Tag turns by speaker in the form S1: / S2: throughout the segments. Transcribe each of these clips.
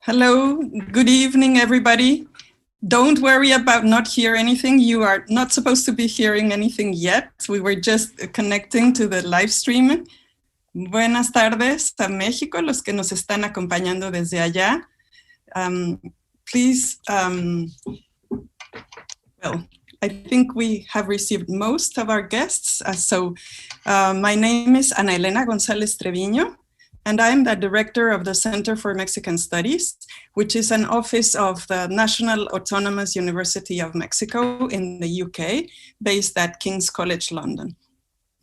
S1: Hello, good evening, everybody. Don't worry about not hearing anything. You are not supposed to be hearing anything yet. We were just connecting to the live stream. Buenas tardes a México, los que nos están acompañando desde allá. Please, well, I think we have received most of our guests. My name is Ana Elena González Treviño, and I'm the director of the Center for Mexican Studies, which is an office of the National Autonomous University of Mexico in the UK, based at King's College London.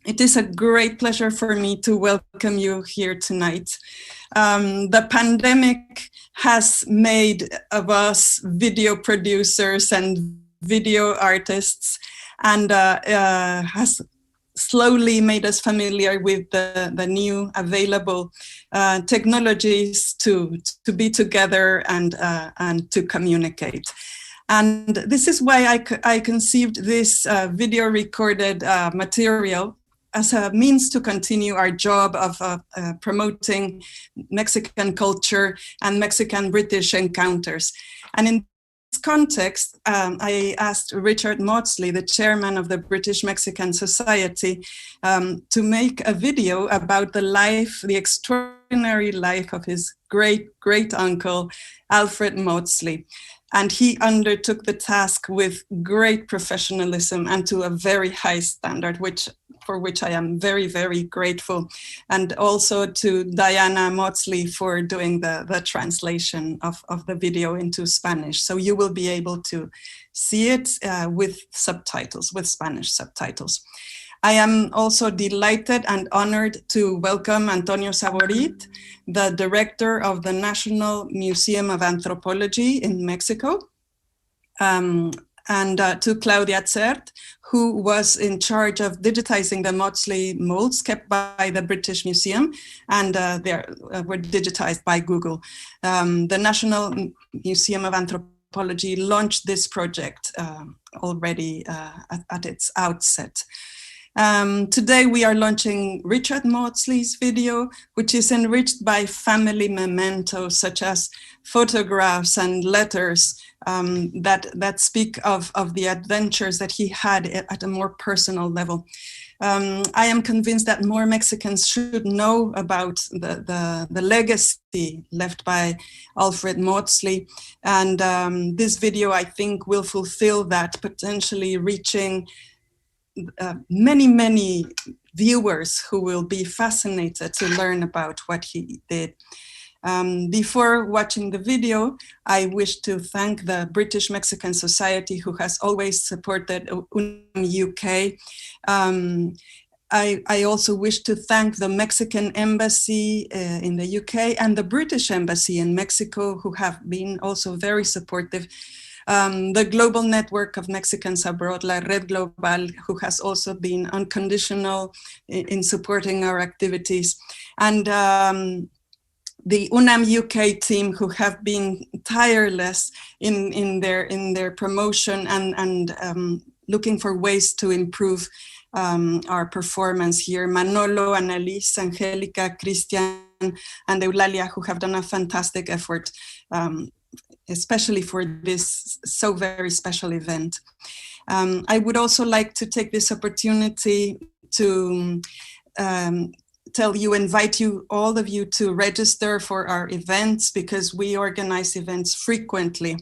S1: It is a great pleasure for me to welcome you here tonight. The pandemic has made of us video producers and video artists, and has slowly made us familiar with the new available technologies to be together and to communicate. And this is why I conceived this video recorded material as a means to continue our job of promoting Mexican culture and Mexican-British encounters. And in this context, I asked Richard Maudslay, the chairman of the British Mexican Society, to make a video about the extraordinary life of his great-uncle, Alfred Maudslay. And he undertook the task with great professionalism and to a very high standard, for which I am very, very grateful. And also to Diana Maudslay for doing the translation of the video into Spanish. So you will be able to see it with subtitles, with Spanish subtitles. I am also delighted and honored to welcome Antonio Saborit, the director of the National Museum of Anthropology in Mexico, and to Claudia Zehrt, who was in charge of digitizing the Maudslay molds kept by the British Museum, and they were digitized by Google. The National Museum of Anthropology launched this project already at its outset. Today we are launching Richard Maudslay's video, which is enriched by family mementos such as photographs and letters that speak of the adventures that he had at a more personal level. I am convinced that more Mexicans should know about the legacy left by Alfred Maudslay, and this video, I think, will fulfill that, potentially reaching many viewers who will be fascinated to learn about what he did. Before watching the video, I wish to thank the British Mexican Society, who has always supported UK. I also wish to thank the Mexican Embassy in the UK and the British Embassy in Mexico, who have been also very supportive. The Global Network of Mexicans Abroad, La Red Global, who has also been unconditional in supporting our activities. And the UK team, who have been tireless in their promotion and looking for ways to improve our performance here. Manolo, Annalise, Angelica, Christian, and Eulalia, who have done a fantastic effort, especially for this so very special event. I would also like to take this opportunity to invite all of you to register for our events, because we organize events frequently.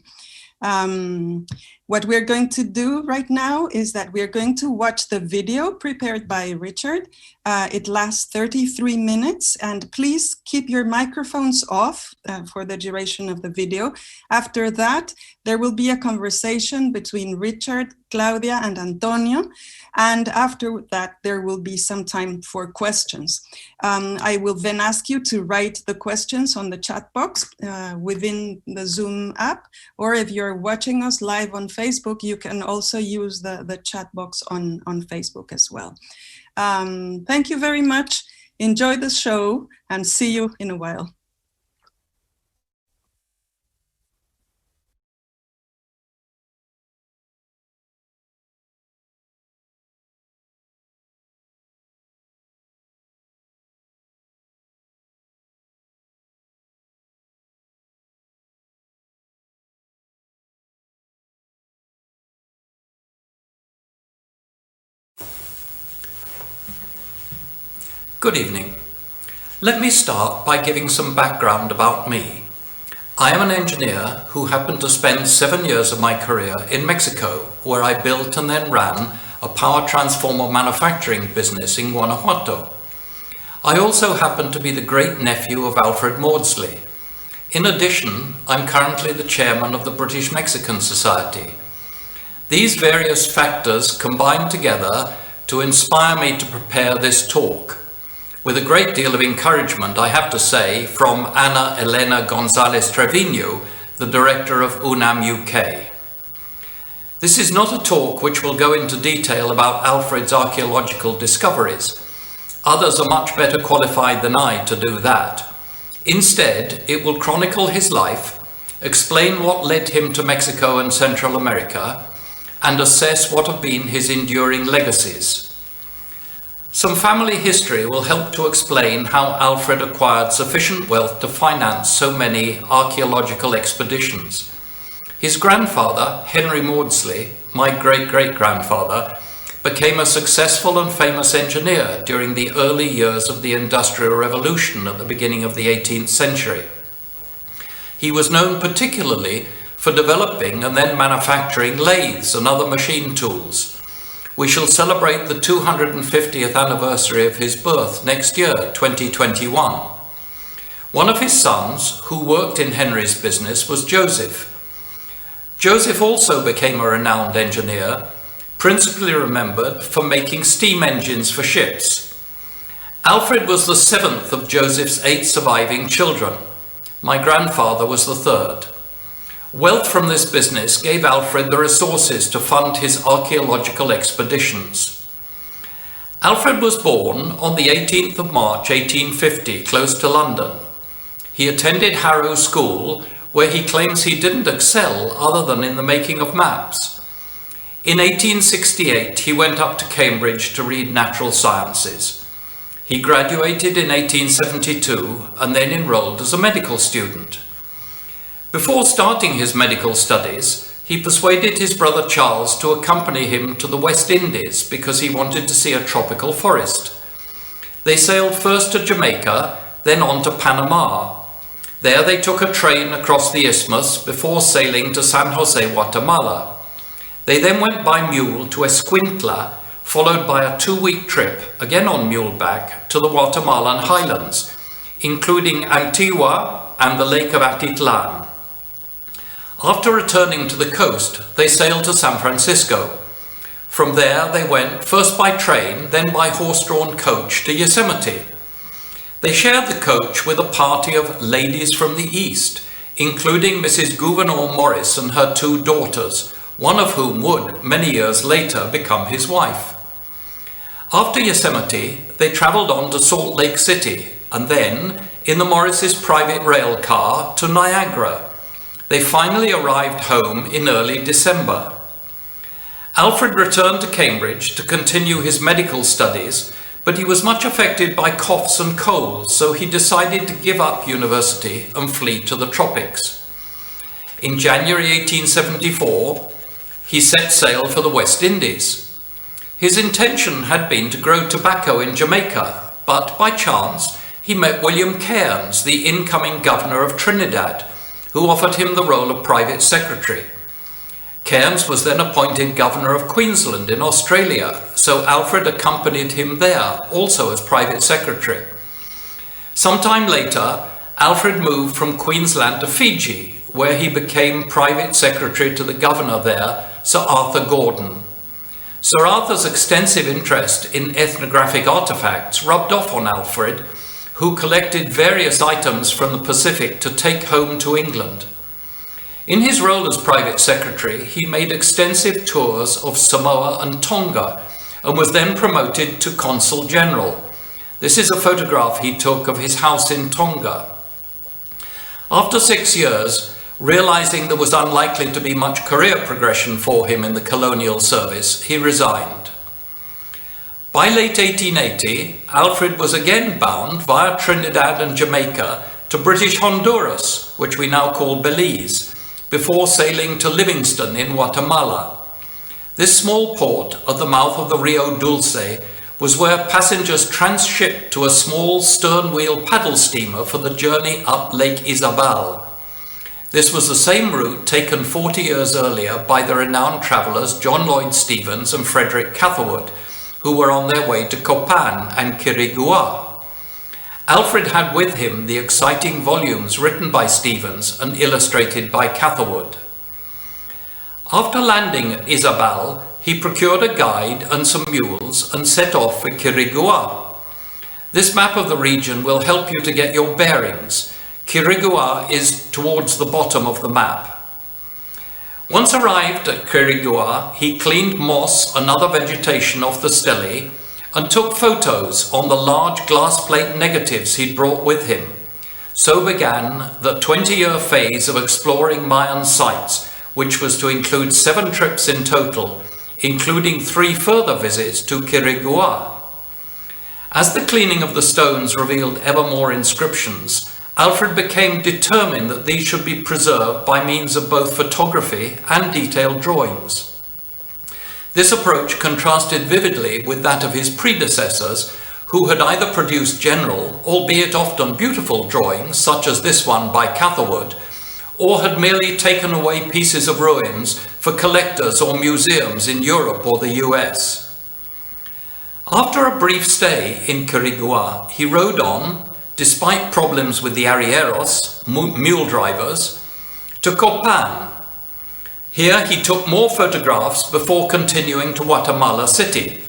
S1: What we're going to do right now is that we're going to watch the video prepared by Richard. It lasts 33 minutes, and please keep your microphones off for the duration of the video. After that, there will be a conversation between Richard, Claudia, and Antonio. And after that, there will be some time for questions. I will then ask you to write the questions on the chat box within the Zoom app, or if you're watching us live on Facebook, you can also use the chat box on Facebook as well. Thank you very much. Enjoy the show and see you in a while.
S2: Good evening. Let me start by giving some background about me. I am an engineer who happened to spend 7 years of my career in Mexico, where I built and then ran a power transformer manufacturing business in Guanajuato. I also happen to be the great nephew of Alfred Maudslay. In addition, I'm currently the chairman of the British Mexican Society. These various factors combine together to inspire me to prepare this talk, with a great deal of encouragement, I have to say, from Ana Elena González Trevino, the director of UNAM UK. This is not a talk which will go into detail about Alfred's archaeological discoveries. Others are much better qualified than I to do that. Instead, it will chronicle his life, explain what led him to Mexico and Central America, and assess what have been his enduring legacies. Some family history will help to explain how Alfred acquired sufficient wealth to finance so many archaeological expeditions. His grandfather, Henry Maudslay, my great-great-grandfather, became a successful and famous engineer during the early years of the Industrial Revolution at the beginning of the 18th century. He was known particularly for developing and then manufacturing lathes and other machine tools. We shall celebrate the 250th anniversary of his birth next year, 2021. One of his sons, who worked in Henry's business, was Joseph. Joseph also became a renowned engineer, principally remembered for making steam engines for ships. Alfred was the 7th of Joseph's 8 surviving children. My grandfather was the 3rd. Wealth from this business gave Alfred the resources to fund his archaeological expeditions. Alfred was born on the 18th of March 1850, close to London. He attended Harrow School, where he claims he didn't excel other than in the making of maps. In 1868, he went up to Cambridge to read natural sciences. He graduated in 1872 and then enrolled as a medical student. Before starting his medical studies, he persuaded his brother Charles to accompany him to the West Indies because he wanted to see a tropical forest. They sailed first to Jamaica, then on to Panama. There they took a train across the isthmus before sailing to San Jose, Guatemala. They then went by mule to Escuintla, followed by a 2-week trip, again on muleback, to the Guatemalan highlands, including Antigua and the Lake of Atitlán. After returning to the coast, they sailed to San Francisco. From there, they went first by train, then by horse-drawn coach to Yosemite. They shared the coach with a party of ladies from the East, including Mrs. Gouverneur Morris and her 2 daughters, one of whom would, many years later, become his wife. After Yosemite, they traveled on to Salt Lake City, and then, in the Morris' private rail car, to Niagara. They finally arrived home in early December. Alfred returned to Cambridge to continue his medical studies, but he was much affected by coughs and colds, so he decided to give up university and flee to the tropics. In January 1874, he set sail for the West Indies. His intention had been to grow tobacco in Jamaica, but by chance he met William Cairns, the incoming governor of Trinidad, who offered him the role of private secretary. Cairns was then appointed governor of Queensland in Australia, so Alfred accompanied him there, also as private secretary. Sometime later, Alfred moved from Queensland to Fiji, where he became private secretary to the governor there, Sir Arthur Gordon. Sir Arthur's extensive interest in ethnographic artifacts rubbed off on Alfred, who collected various items from the Pacific to take home to England. In his role as private secretary, he made extensive tours of Samoa and Tonga and was then promoted to consul general. This is a photograph he took of his house in Tonga. After 6 years, realizing there was unlikely to be much career progression for him in the Colonial Service, he resigned. By late 1880, Alfred was again bound via Trinidad and Jamaica to British Honduras, which we now call Belize, before sailing to Livingston in Guatemala. This small port at the mouth of the Rio Dulce was where passengers transshipped to a small stern-wheel paddle steamer for the journey up Lake Isabel. This was the same route taken 40 years earlier by the renowned travellers John Lloyd Stephens and Frederick Catherwood, who were on their way to Copan and Quiriguá. Alfred had with him the exciting volumes written by Stephens and illustrated by Catherwood. After landing at Isabel, he procured a guide and some mules and set off for Quiriguá. This map of the region will help you to get your bearings. Quiriguá is towards the bottom of the map. Once arrived at Quiriguá, he cleaned moss and other vegetation off the stele and took photos on the large glass plate negatives he'd brought with him. So began the 20-year phase of exploring Mayan sites, which was to include 7 trips in total, including 3 further visits to Quiriguá. As the cleaning of the stones revealed ever more inscriptions, Alfred became determined that these should be preserved by means of both photography and detailed drawings. This approach contrasted vividly with that of his predecessors, who had either produced general, albeit often beautiful drawings, such as this one by Catherwood, or had merely taken away pieces of ruins for collectors or museums in Europe or the US. After a brief stay in Quiriguá, he rode on, despite problems with the arrieros, mule drivers, to Copan. Here he took more photographs before continuing to Guatemala City.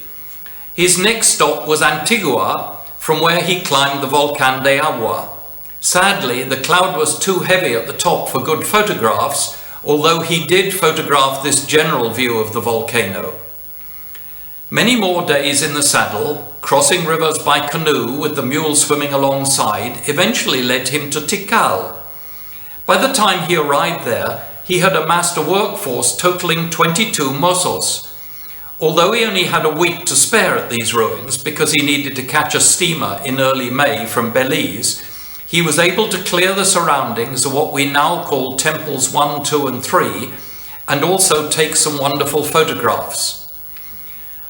S2: His next stop was Antigua, from where he climbed the Volcán de Agua. Sadly, the cloud was too heavy at the top for good photographs, although he did photograph this general view of the volcano. Many more days in the saddle, crossing rivers by canoe with the mule swimming alongside, eventually led him to Tikal. By the time he arrived there, he had amassed a workforce totaling 22 mozos. Although he only had a week to spare at these ruins because he needed to catch a steamer in early May from Belize, he was able to clear the surroundings of what we now call temples 1, 2, and 3, and also take some wonderful photographs.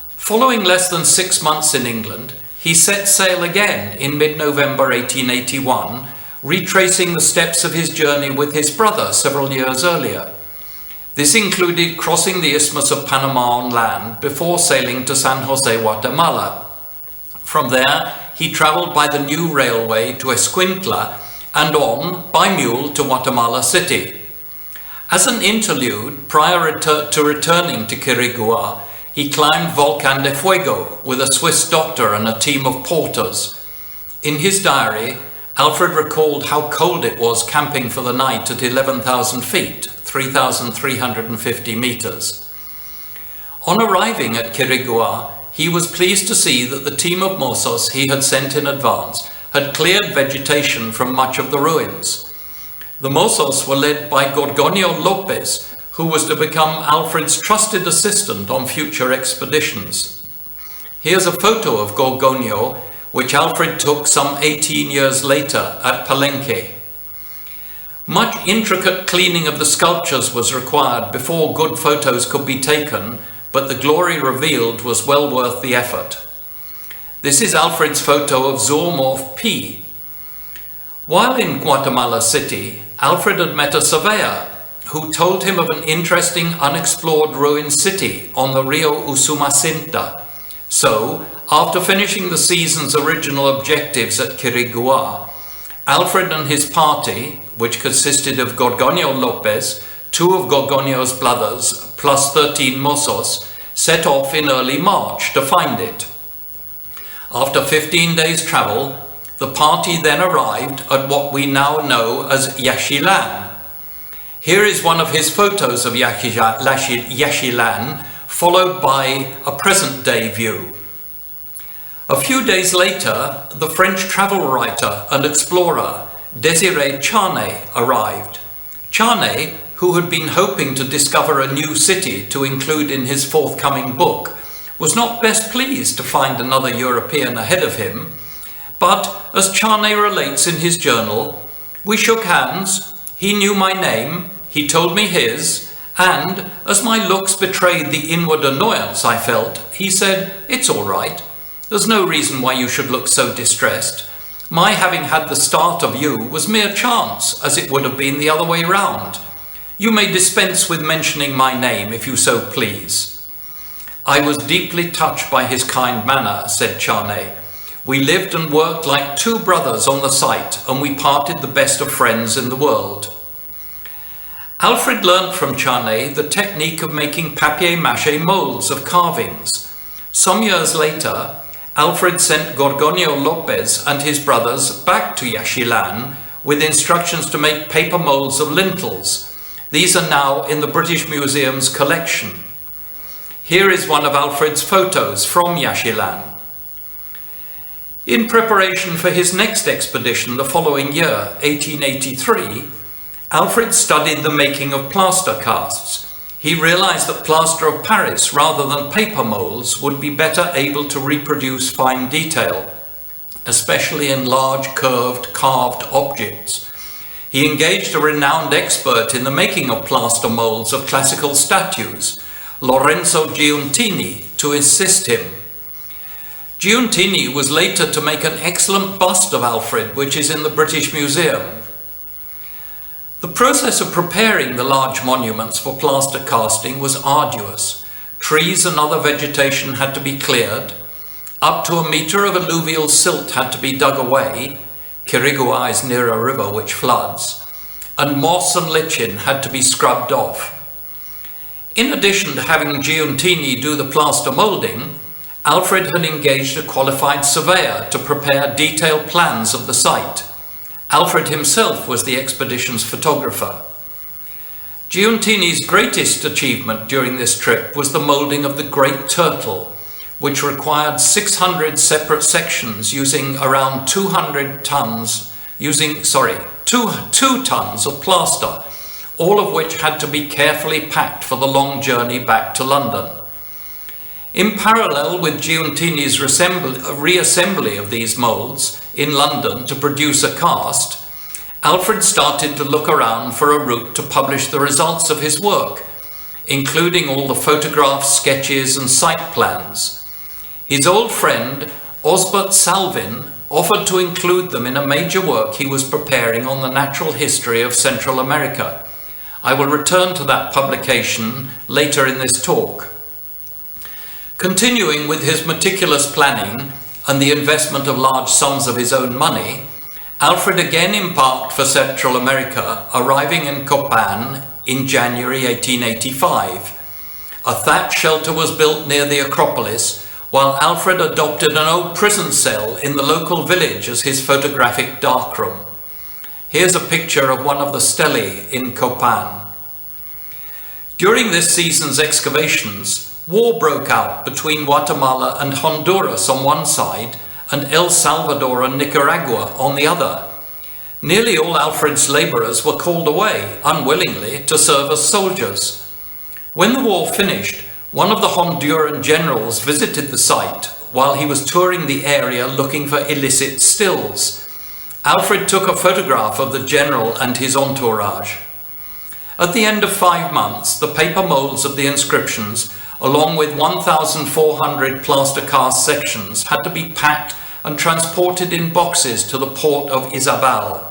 S2: Following less than 6 months in England, he set sail again in mid-November 1881, retracing the steps of his journey with his brother several years earlier. This included crossing the Isthmus of Panama on land before sailing to San Jose, Guatemala. From there, he travelled by the new railway to Escuintla and on by mule to Guatemala City. As an interlude, prior to returning to Quiriguá, he climbed Volcán de Fuego with a Swiss doctor and a team of porters. In his diary, Alfred recalled how cold it was camping for the night at 11,000 feet, 3,350 meters. On arriving at Quiriguá, he was pleased to see that the team of mozos he had sent in advance had cleared vegetation from much of the ruins. The mozos were led by Gorgonio Lopez, who was to become Alfred's trusted assistant on future expeditions. Here's a photo of Gorgonio, which Alfred took some 18 years later at Palenque. Much intricate cleaning of the sculptures was required before good photos could be taken, but the glory revealed was well worth the effort. This is Alfred's photo of Zoomorph P. While in Guatemala City, Alfred had met a surveyor who told him of an interesting unexplored ruined city on the Rio Usumacinta. So, after finishing the season's original objectives at Quiriguá, Alfred and his party, which consisted of Gorgonio Lopez, 2 of Gorgonio's brothers, plus 13 mozos, set off in early March to find it. After 15 days' travel, the party then arrived at what we now know as Yaxchilán. Here is one of his photos of Yaxchilán, followed by a present-day view. A few days later, the French travel writer and explorer Désiré Charnay arrived. Charnay, who had been hoping to discover a new city to include in his forthcoming book, was not best pleased to find another European ahead of him, but, as Charnay relates in his journal, "We shook hands, he knew my name, he told me his, and, as my looks betrayed the inward annoyance I felt, he said, 'It's all right.' There's no reason why you should look so distressed. My having had the start of you was mere chance, as it would have been the other way round. You may dispense with mentioning my name, if you so please." "I was deeply touched by his kind manner," said Charney. "We lived and worked like two brothers on the site, and we parted the best of friends in the world." Alfred learnt from Charney the technique of making papier-mâché molds of carvings. Some years later, Alfred sent Gorgonio Lopez and his brothers back to Yaxchilán with instructions to make paper molds of lintels. These are now in the British Museum's collection. Here is one of Alfred's photos from Yaxchilán. In preparation for his next expedition the following year, 1883, Alfred studied the making of plaster casts. He realized that plaster of Paris rather than paper molds would be better able to reproduce fine detail, especially in large curved carved objects. He engaged a renowned expert in the making of plaster molds of classical statues, Lorenzo Giuntini, to assist him. Giuntini was later to make an excellent bust of Alfred, which is in the British Museum. The process of preparing the large monuments for plaster casting was arduous. Trees and other vegetation had to be cleared. Up to 1 meter of alluvial silt had to be dug away. Quiriguá is near a river which floods. And moss and lichen had to be scrubbed off. In addition to having Giuntini do the plaster moulding, Alfred had engaged a qualified surveyor to prepare detailed plans of the site. Alfred himself was the expedition's photographer. Giuntini's greatest achievement during this trip was the moulding of the Great Turtle, which required 600 separate sections using around 2 tons of plaster, all of which had to be carefully packed for the long journey back to London. In parallel with Giuntini's reassembly of these moulds in London to produce a cast, Alfred started to look around for a route to publish the results of his work, including all the photographs, sketches and site plans. His old friend Osbert Salvin offered to include them in a major work he was preparing on the natural history of Central America. I will return to that publication later in this talk. Continuing with his meticulous planning and the investment of large sums of his own money, Alfred again embarked for Central America, arriving in Copan in January 1885. A thatch shelter was built near the Acropolis, while Alfred adopted an old prison cell in the local village as his photographic darkroom. Here's a picture of one of the stelae in Copan. During this season's excavations, war broke out between Guatemala and Honduras on one side and El Salvador and Nicaragua on the other. Nearly all Alfred's labourers were called away, unwillingly, to serve as soldiers. When the war finished, one of the Honduran generals visited the site while he was touring the area looking for illicit stills. Alfred took a photograph of the general and his entourage. At the end of 5 months, the paper moulds of the inscriptions, along with 1,400 plaster cast sections, had to be packed and transported in boxes to the port of Izabal.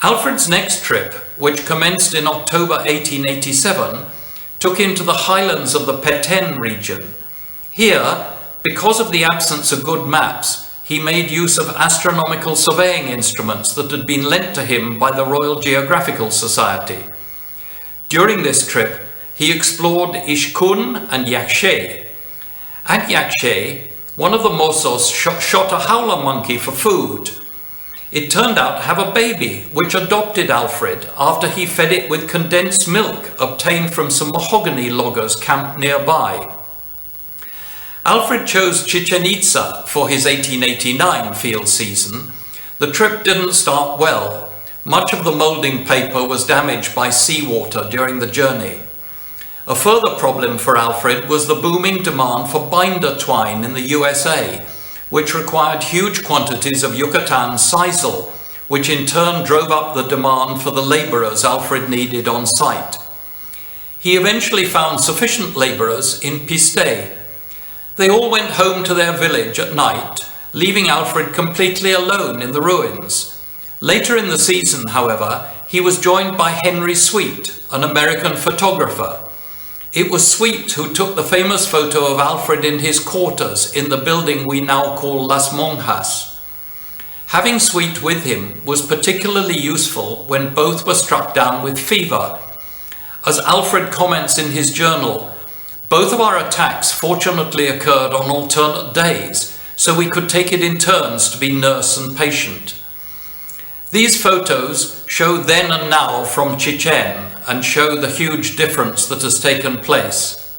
S2: Alfred's next trip, which commenced in October 1887, took him to the highlands of the Petén region. Here, because of the absence of good maps, he made use of astronomical surveying instruments that had been lent to him by the Royal Geographical Society. During this trip, he explored Ixkún and Yaxché. At Yaxché, one of the mozos shot a howler monkey for food. It turned out to have a baby, which adopted Alfred after he fed it with condensed milk obtained from some mahogany loggers camped nearby. Alfred chose Chichén Itzá for his 1889 field season. The trip didn't start well. Much of the moulding paper was damaged by seawater during the journey. A further problem for Alfred was the booming demand for binder twine in the USA, which required huge quantities of Yucatan sisal, which in turn drove up the demand for the labourers Alfred needed on site. He eventually found sufficient labourers in Piste. They all went home to their village at night, leaving Alfred completely alone in the ruins. Later in the season, however, he was joined by Henry Sweet, an American photographer. It was Sweet who took the famous photo of Alfred in his quarters in the building we now call Las Monjas. Having Sweet with him was particularly useful when both were struck down with fever. As Alfred comments in his journal, both of our attacks fortunately occurred on alternate days, so we could take it in turns to be nurse and patient. These photos show then and now from Chichén and show the huge difference that has taken place.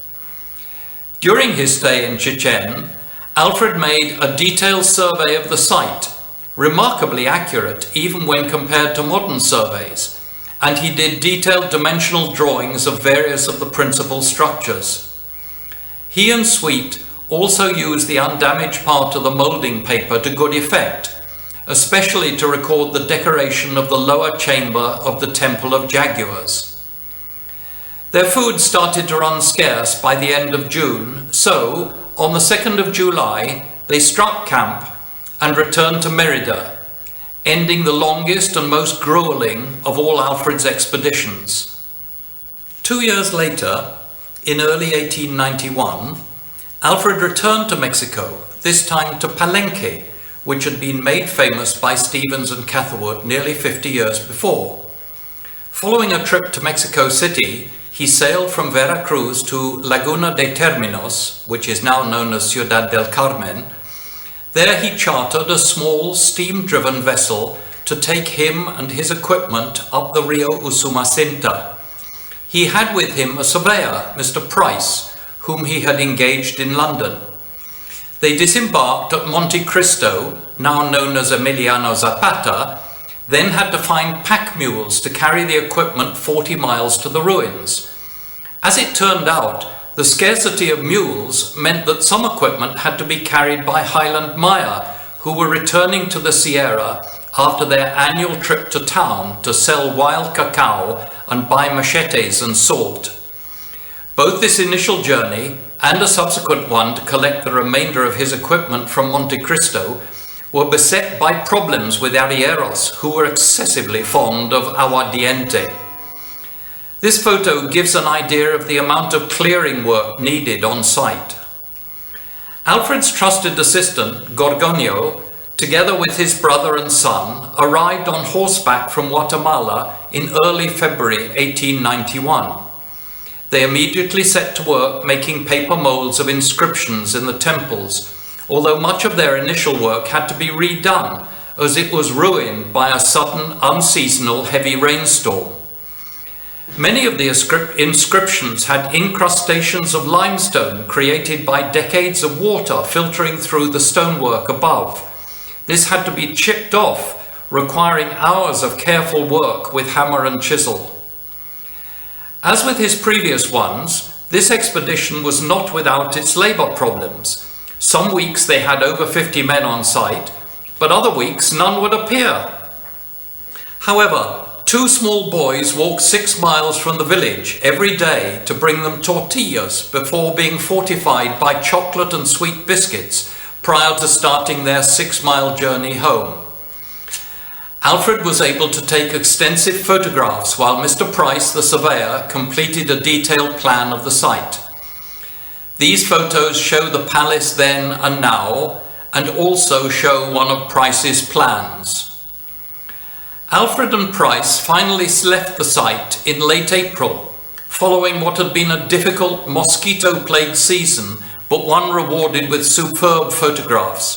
S2: During his stay in Chichén, Alfred made a detailed survey of the site, remarkably accurate even when compared to modern surveys, and he did detailed dimensional drawings of various of the principal structures. He and Sweet also used the undamaged part of the moulding paper to good effect, especially to record the decoration of the lower chamber of the Temple of Jaguars. Their food started to run scarce by the end of June, so on the 2nd of July they struck camp and returned to Mérida, ending the longest and most grueling of all Alfred's expeditions. 2 years later, in early 1891, Alfred returned to Mexico, this time to Palenque, which had been made famous by Stevens and Catherwood nearly 50 years before. Following a trip to Mexico City, he sailed from Veracruz to Laguna de Terminos, which is now known as Ciudad del Carmen. There he chartered a small steam-driven vessel to take him and his equipment up the Rio Usumacinta. He had with him a surveyor, Mr. Price, whom he had engaged in London. They disembarked at Monte Cristo, now known as Emiliano Zapata, then had to find pack mules to carry the equipment 40 miles to the ruins. As it turned out, the scarcity of mules meant that some equipment had to be carried by Highland Maya, who were returning to the Sierra after their annual trip to town to sell wild cacao and buy machetes and salt. Both this initial journey and a subsequent one to collect the remainder of his equipment from Monte Cristo were beset by problems with arrieros who were excessively fond of aguardiente. This photo gives an idea of the amount of clearing work needed on site. Alfred's trusted assistant, Gorgonio, together with his brother and son, arrived on horseback from Guatemala in early February 1891. They immediately set to work making paper molds of inscriptions in the temples, although much of their initial work had to be redone as it was ruined by a sudden, unseasonal heavy rainstorm. Many of the inscriptions had incrustations of limestone created by decades of water filtering through the stonework above. This had to be chipped off, requiring hours of careful work with hammer and chisel. As with his previous ones, this expedition was not without its labour problems. Some weeks they had over 50 men on site, but other weeks none would appear. However, 2 small boys walked 6 miles from the village every day to bring them tortillas before being fortified by chocolate and sweet biscuits prior to starting their 6-mile journey home. Alfred was able to take extensive photographs while Mr. Price, the surveyor, completed a detailed plan of the site. These photos show the palace then and now, and also show one of Price's plans. Alfred and Price finally left the site in late April, following what had been a difficult mosquito-plagued season, but one rewarded with superb photographs.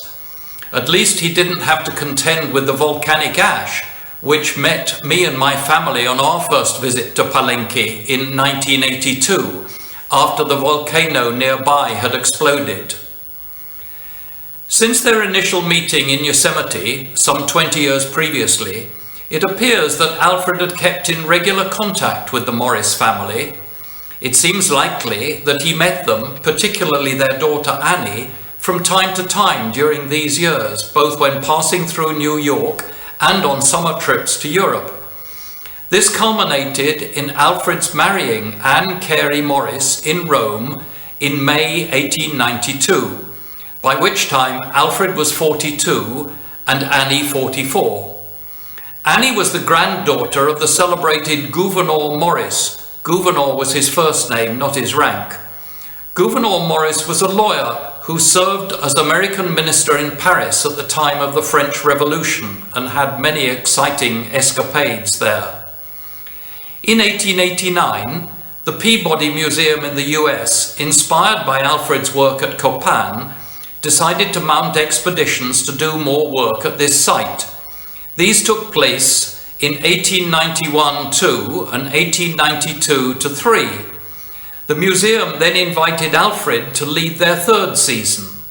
S2: At least he didn't have to contend with the volcanic ash, which met me and my family on our first visit to Palenque in 1982, after the volcano nearby had exploded. Since their initial meeting in Yosemite, some 20 years previously, it appears that Alfred had kept in regular contact with the Morris family. It seems likely that he met them, particularly their daughter Annie, from time to time during these years, both when passing through New York and on summer trips to Europe. This culminated in Alfred's marrying Anne Carey Morris in Rome in May 1892, by which time Alfred was 42 and Annie 44. Annie was the granddaughter of the celebrated Gouverneur Maurice. Gouverneur was his first name, not his rank. Gouverneur Maurice was a lawyer who served as American minister in Paris at the time of the French Revolution and had many exciting escapades there. In 1889, the Peabody Museum in the US, inspired by Alfred's work at Copan, decided to mount expeditions to do more work at this site. These took place in 1891-2 and 1892-3. The museum then invited Alfred to lead their third season.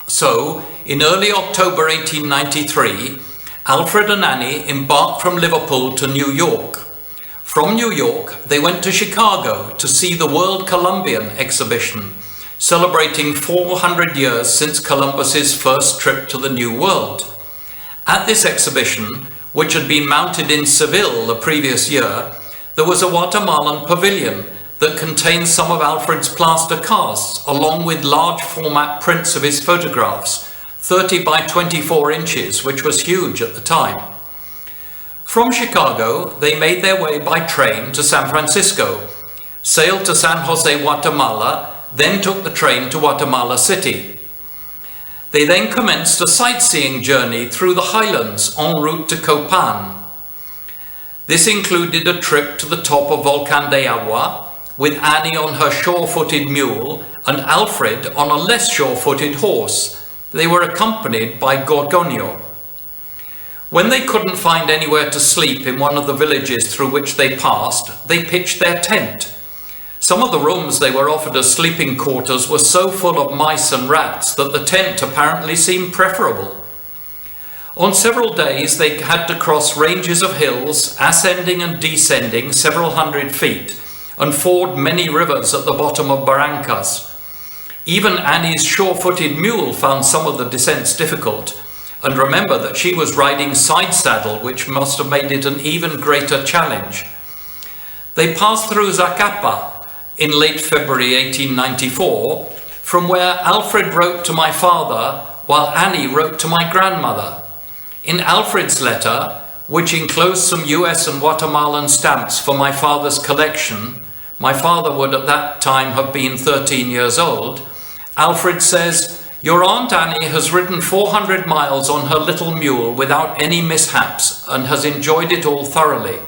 S2: So, in early October 1893, Alfred and Annie embarked from Liverpool to New York. From New York, they went to Chicago to see the World Colombian exhibition, celebrating 400 years since Columbus's first trip to the New World. At this exhibition, which had been mounted in Seville the previous year, there was a Guatemalan pavilion that contained some of Alfred's plaster casts, along with large format prints of his photographs, 30 by 24 inches, which was huge at the time. From Chicago, they made their way by train to San Francisco, sailed to San Jose, Guatemala, then took the train to Guatemala City. They then commenced a sightseeing journey through the highlands en route to Copan. This included a trip to the top of Volcán de Agua, with Annie on her sure-footed mule and Alfred on a less sure-footed horse. They were accompanied by Gorgonio. When they couldn't find anywhere to sleep in one of the villages through which they passed, they pitched their tent. Some of the rooms they were offered as sleeping quarters were so full of mice and rats that the tent apparently seemed preferable. On several days they had to cross ranges of hills, ascending and descending several hundred feet, and ford many rivers at the bottom of barrancas. Even Annie's sure-footed mule found some of the descents difficult, and remember that she was riding side saddle, which must have made it an even greater challenge. They passed through Zacapa in late February 1894, from where Alfred wrote to my father while Annie wrote to my grandmother. In Alfred's letter, which enclosed some US and Guatemalan stamps for my father's collection, my father would at that time have been 13 years old, Alfred says, "Your Aunt Annie has ridden 400 miles on her little mule without any mishaps and has enjoyed it all thoroughly."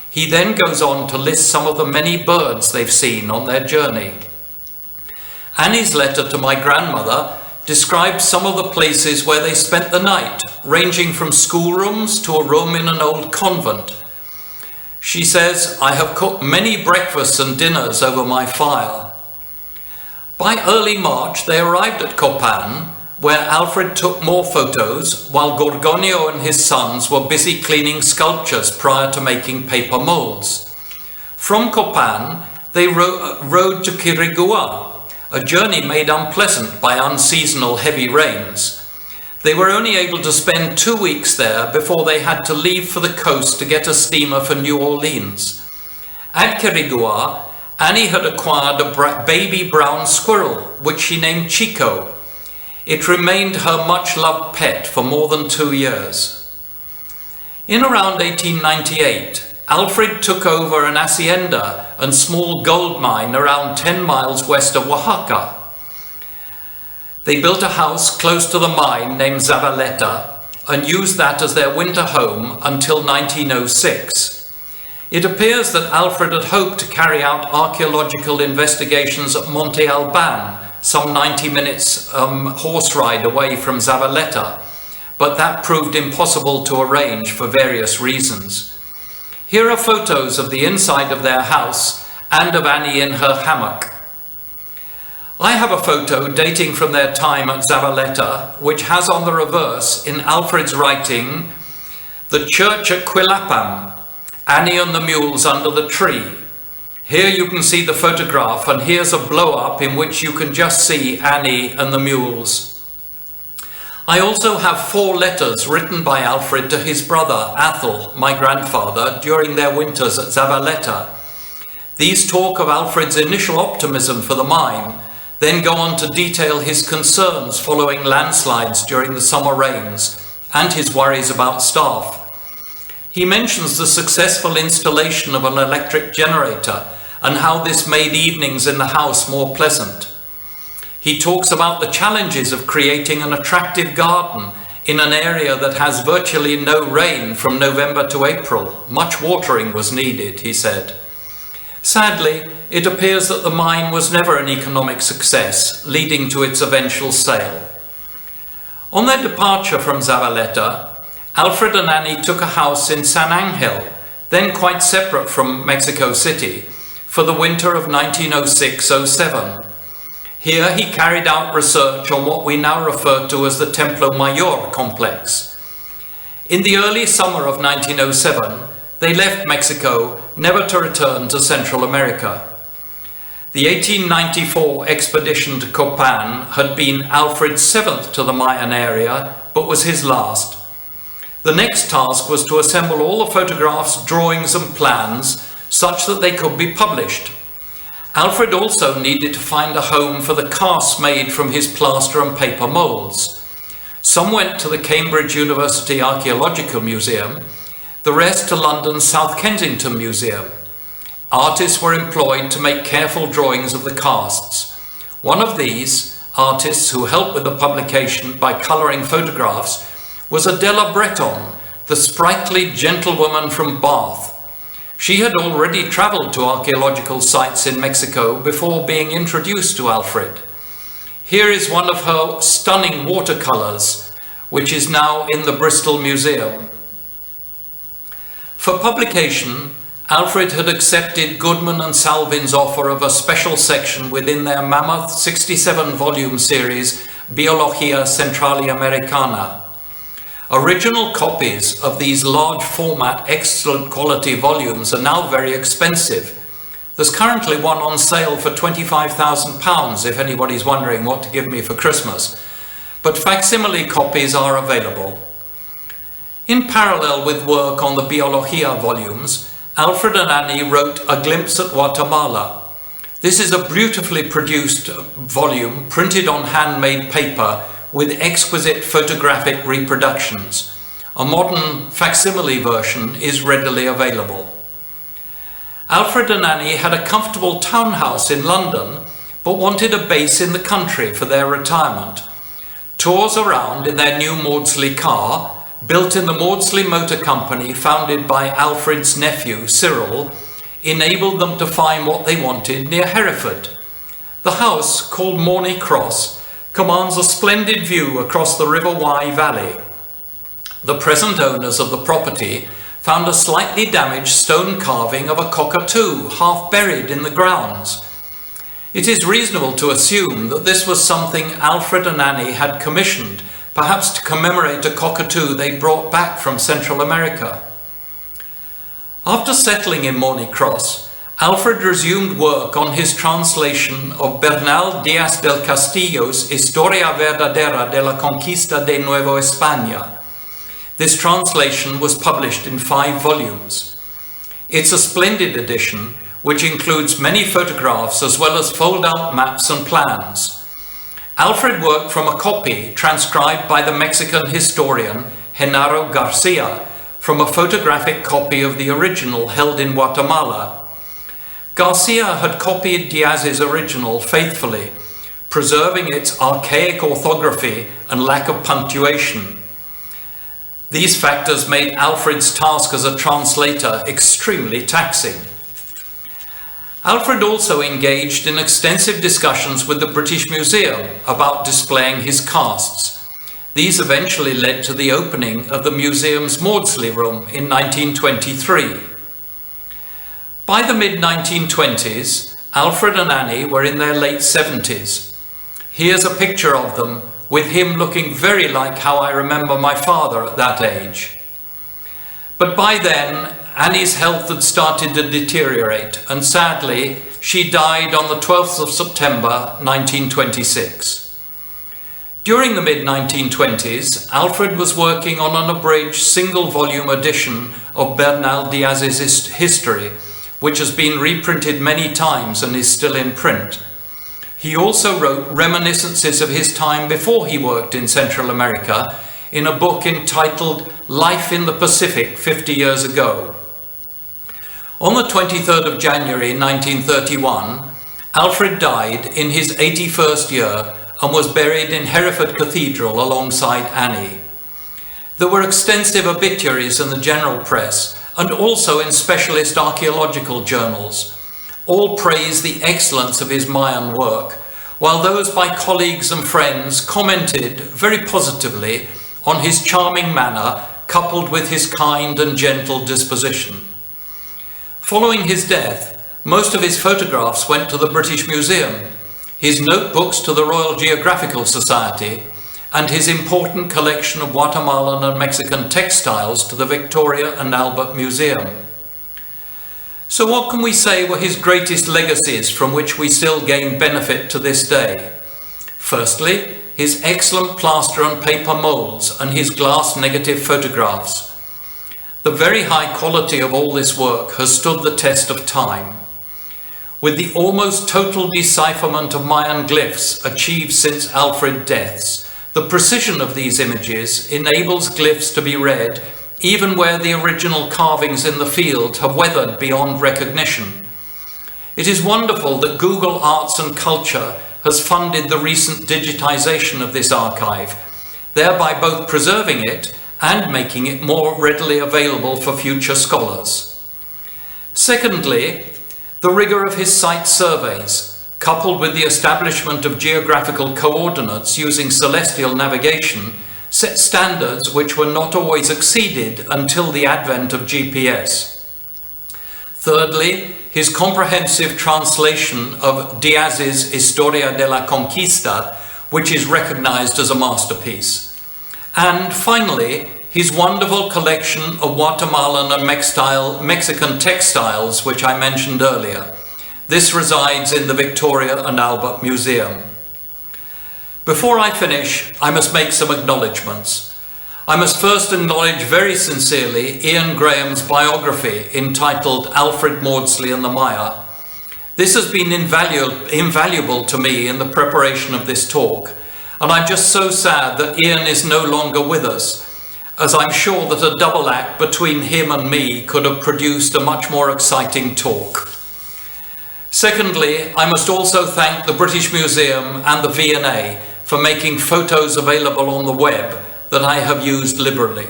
S2: He then goes on to list some of the many birds they've seen on their journey. Annie's letter to my grandmother describes some of the places where they spent the night, ranging from schoolrooms to a room in an old convent. She says, "I have cooked many breakfasts and dinners over my fire." By early March, they arrived at Copan, where Alfred took more photos, while Gorgonio and his sons were busy cleaning sculptures prior to making paper molds. From Copan, they rode to Quiriguá, a journey made unpleasant by unseasonal heavy rains. They were only able to spend 2 weeks there before they had to leave for the coast to get a steamer for New Orleans. At Quiriguá, Annie had acquired a baby brown squirrel, which she named Chico. It remained her much-loved pet for more than 2 years. In around 1898, Alfred took over an hacienda and small gold mine around 10 miles west of Oaxaca. They built a house close to the mine named Zabaleta and used that as their winter home until 1906. It appears that Alfred had hoped to carry out archaeological investigations at Monte Alban, some 90 minutes horse ride away from Zabaleta, but that proved impossible to arrange for various reasons. Here are photos of the inside of their house and of Annie in her hammock. I have a photo dating from their time at Zabaleta, which has on the reverse, in Alfred's writing, "The church at Quilapam, Annie and the mules under the tree." Here you can see the photograph, and here's a blow-up in which you can just see Annie and the mules. I also have 4 letters written by Alfred to his brother, Athel, my grandfather, during their winters at Zabaleta. These talk of Alfred's initial optimism for the mine then go on to detail his concerns following landslides during the summer rains and his worries about staff. He mentions the successful installation of an electric generator and how this made evenings in the house more pleasant. He talks about the challenges of creating an attractive garden in an area that has virtually no rain from November to April. Much watering was needed, he said. Sadly, it appears that the mine was never an economic success, leading to its eventual sale. On their departure from Zavaleta, Alfred and Annie took a house in San Angel, then quite separate from Mexico City, for the winter of 1906-07. Here he carried out research on what we now refer to as the Templo Mayor complex. In the early summer of 1907, they left Mexico, never to return to Central America. The 1894 expedition to Copan had been Alfred's seventh to the Mayan area, but was his last. The next task was to assemble all the photographs, drawings and plans such that they could be published. Alfred also needed to find a home for the casts made from his plaster and paper moulds. Some went to the Cambridge University Archaeological Museum, the rest to London's South Kensington Museum. Artists were employed to make careful drawings of the casts. One of these artists who helped with the publication by colouring photographs was Adela Breton, the sprightly gentlewoman from Bath. She had already travelled to archaeological sites in Mexico before being introduced to Alfred. Here is one of her stunning watercolours, which is now in the Bristol Museum. For publication, Alfred had accepted Goodman and Salvin's offer of a special section within their mammoth 67-volume series, Biología Central y Americana. Original copies of these large format, excellent quality volumes are now very expensive. There's currently one on sale for £25,000 if anybody's wondering what to give me for Christmas, but facsimile copies are available. In parallel with work on the Biología volumes, Alfred and Annie wrote A Glimpse at Guatemala. This is a beautifully produced volume printed on handmade paper with exquisite photographic reproductions. A modern facsimile version is readily available. Alfred and Annie had a comfortable townhouse in London, but wanted a base in the country for their retirement. Tours around in their new Maudslay car, built in the Maudslay Motor Company founded by Alfred's nephew, Cyril, enabled them to find what they wanted near Hereford. The house, called Morney Cross, commands a splendid view across the River Wye Valley. The present owners of the property found a slightly damaged stone carving of a cockatoo half buried in the grounds. It is reasonable to assume that this was something Alfred and Annie had commissioned, perhaps to commemorate a cockatoo they brought back from Central America. After settling in Morney Cross, Alfred resumed work on his translation of Bernal Díaz del Castillo's Historia Verdadera de la Conquista de Nueva España. This translation was published in 5 volumes. It's a splendid edition, which includes many photographs as well as fold-out maps and plans. Alfred worked from a copy transcribed by the Mexican historian Genaro Garcia from a photographic copy of the original held in Guatemala. Garcia had copied Diaz's original faithfully, preserving its archaic orthography and lack of punctuation. These factors made Alfred's task as a translator extremely taxing. Alfred also engaged in extensive discussions with the British Museum about displaying his casts. These eventually led to the opening of the museum's Maudslay Room in 1923. By the mid-1920s, Alfred and Annie were in their late 70s. Here's a picture of them, with him looking very like how I remember my father at that age. But by then, Annie's health had started to deteriorate, and sadly, she died on the 12th of September, 1926. During the mid-1920s, Alfred was working on an abridged single-volume edition of Bernal Díaz's history, which has been reprinted many times and is still in print. He also wrote reminiscences of his time before he worked in Central America in a book entitled Life in the Pacific 50 Years Ago. On the 23rd of January 1931, Alfred died in his 81st year and was buried in Hereford Cathedral alongside Annie. There were extensive obituaries in the general press and also in specialist archaeological journals. All praised the excellence of his Mayan work, while those by colleagues and friends commented very positively on his charming manner coupled with his kind and gentle disposition. Following his death, most of his photographs went to the British Museum, his notebooks to the Royal Geographical Society, and his important collection of Guatemalan and Mexican textiles to the Victoria and Albert Museum. So what can we say were his greatest legacies from which we still gain benefit to this day? Firstly, his excellent plaster and paper molds and his glass negative photographs. The very high quality of all this work has stood the test of time. With the almost total decipherment of Mayan glyphs achieved since Alfred's deaths, the precision of these images enables glyphs to be read even where the original carvings in the field have weathered beyond recognition. It is wonderful that Google Arts and Culture has funded the recent digitization of this archive, thereby both preserving it and making it more readily available for future scholars. Secondly, the rigor of his site surveys, coupled with the establishment of geographical coordinates using celestial navigation, set standards which were not always exceeded until the advent of GPS. Thirdly, his comprehensive translation of Diaz's Historia de la Conquista, which is recognized as a masterpiece. And finally, his wonderful collection of Guatemalan and Mexican textiles, which I mentioned earlier. This resides in the Victoria and Albert Museum. Before I finish, I must make some acknowledgements. I must first acknowledge very sincerely Ian Graham's biography entitled Alfred Maudslay and the Maya. This has been invaluable to me in the preparation of this talk, and I'm just so sad that Ian is no longer with us, as I'm sure that a double act between him and me could have produced a much more exciting talk. Secondly, I must also thank the British Museum and the V&A for making photos available on the web that I have used liberally.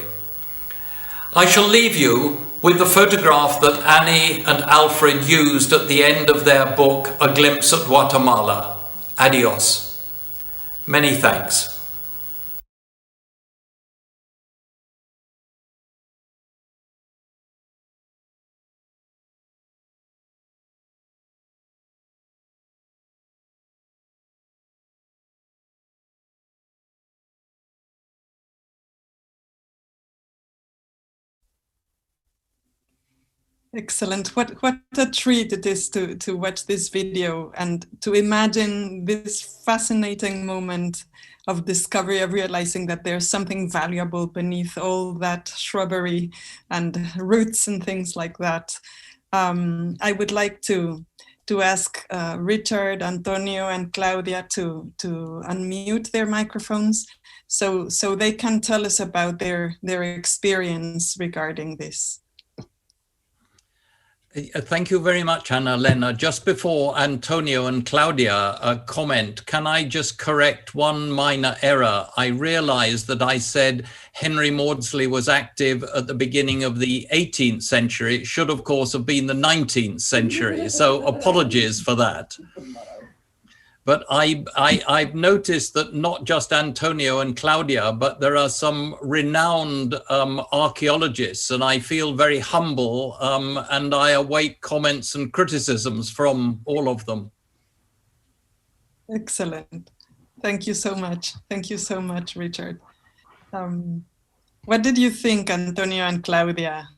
S2: I shall leave you with the photograph that Annie and Alfred used at the end of their book, A Glimpse at Guatemala. Adios. Many thanks.
S1: Excellent. What a treat it is to watch this video and to imagine this fascinating moment of discovery, of realizing that there's something valuable beneath all that shrubbery and roots and things like that. I would like to ask Richard, Antonio, and Claudia to unmute their microphones so they can tell us about their experience regarding this.
S2: Thank you very much, Anna-Lena. Just before Antonio and Claudia comment, can I just correct one minor error? I realized that I said Henry Maudslay was active at the beginning of the 18th century. It should, of course, have been the 19th century. So apologies for that. But I've noticed that not just Antonio and Claudia, but there are some renowned archaeologists, and I feel very humble, and I await comments and criticisms from all of them.
S1: Excellent. Thank you so much. Thank you so much, Richard. What did you think, Antonio and Claudia,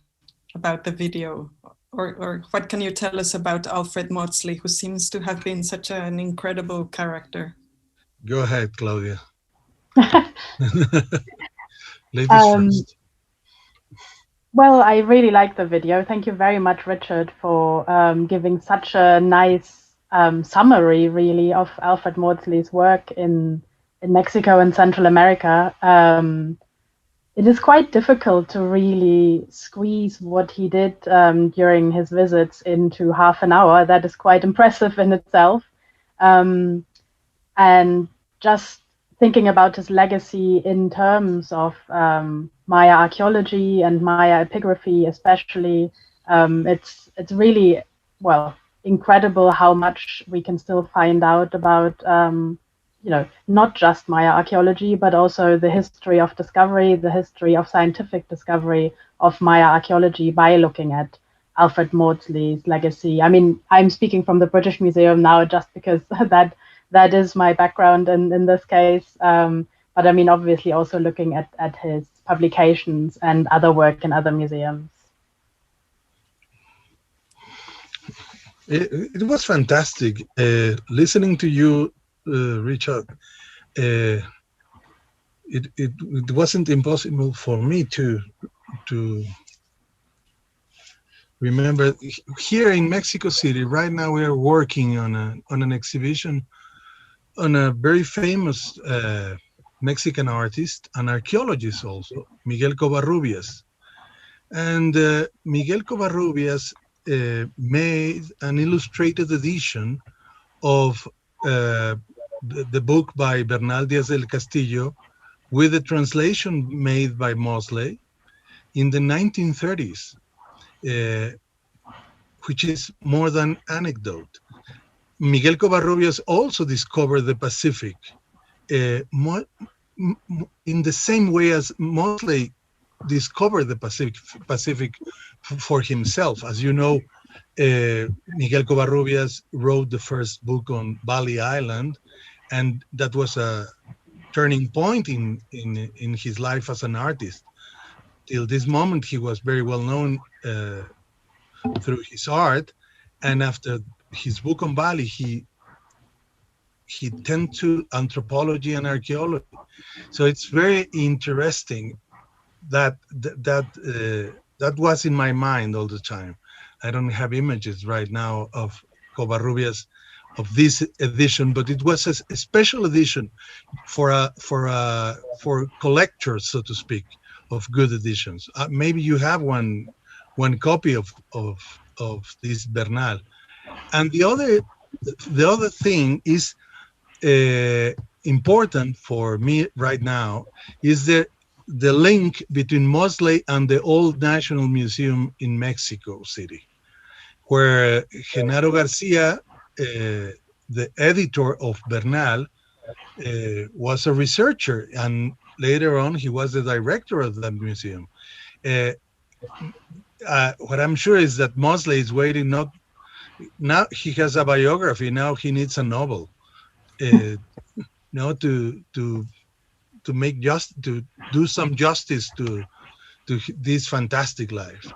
S1: about the video? Or what can you tell us about Alfred Maudslay, who seems to have been such an incredible character?
S3: Go ahead, Claudia. Ladies first.
S4: Well, I really like the video. Thank you very much, Richard, for giving such a nice summary, really, of Alfred Maudslay's work in Mexico and Central America. It is quite difficult to really squeeze what he did during his visits into half an hour. That is quite impressive in itself. And just thinking about his legacy in terms of Maya archaeology and Maya epigraphy, especially, it's really, well, incredible how much we can still find out about not just Maya archaeology, but also the history of discovery, the history of scientific discovery of Maya archaeology by looking at Alfred Maudslay's legacy. I mean, I'm speaking from the British Museum now just because that is my background in this case. But I mean, obviously also looking at his publications and other work in other museums.
S3: It was fantastic listening to you, Richard. It wasn't impossible for me to remember. Here in Mexico City right now we are working on an exhibition on a very famous Mexican artist and archaeologist also, Miguel Covarrubias. And Miguel Covarrubias made an illustrated edition of the book by Bernal Díaz del Castillo with a translation made by Maudslay in the 1930s, which is more than anecdote. Miguel Covarrubias also discovered the Pacific in the same way as Maudslay discovered the Pacific for himself. As you know, Miguel Covarrubias wrote the first book on Bali Island, and that was a turning point in his life as an artist. Till this moment, he was very well known through his art, and after his book on Bali, he turned to anthropology and archaeology. So it's very interesting that was in my mind all the time. I don't have images right now of Covarrubias of this edition, but it was a special edition for collectors, so to speak, of good editions. Maybe you have one copy of this Bernal. And the other thing is important for me right now is the link between Maudslay and the old National Museum in Mexico City, where Genaro Garcia, the editor of Bernal, was a researcher, and later on he was the director of that museum. What I'm sure is that Maudslay is waiting, not now he has a biography, now he needs a novel, to do some justice to this fantastic life.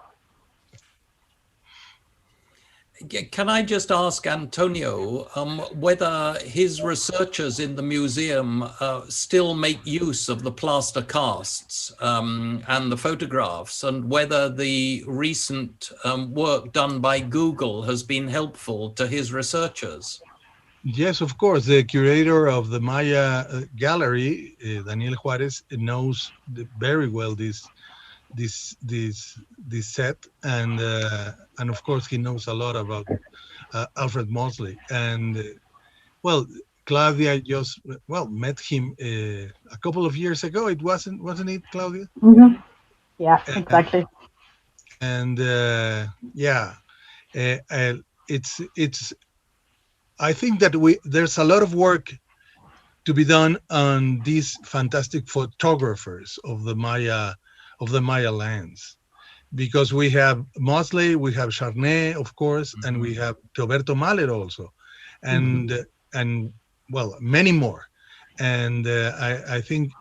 S2: Can I just ask Antonio whether his researchers in the museum still make use of the plaster casts and the photographs, and whether the recent work done by Google has been helpful to his researchers?
S3: Yes, of course. The curator of the Maya Gallery, Daniel Juarez, knows very well this set, and of course he knows a lot about Alfred Maudslay. And well, Claudia just met him a couple of years ago. It wasn't it, Claudia?
S4: Mm-hmm. Yeah, exactly.
S3: It's. I think that there's a lot of work to be done on these fantastic photographers of the Maya lands, because we have Maudslay, we have Charnay, of course, and we have Teoberto Mahler also, and well, many more. And I think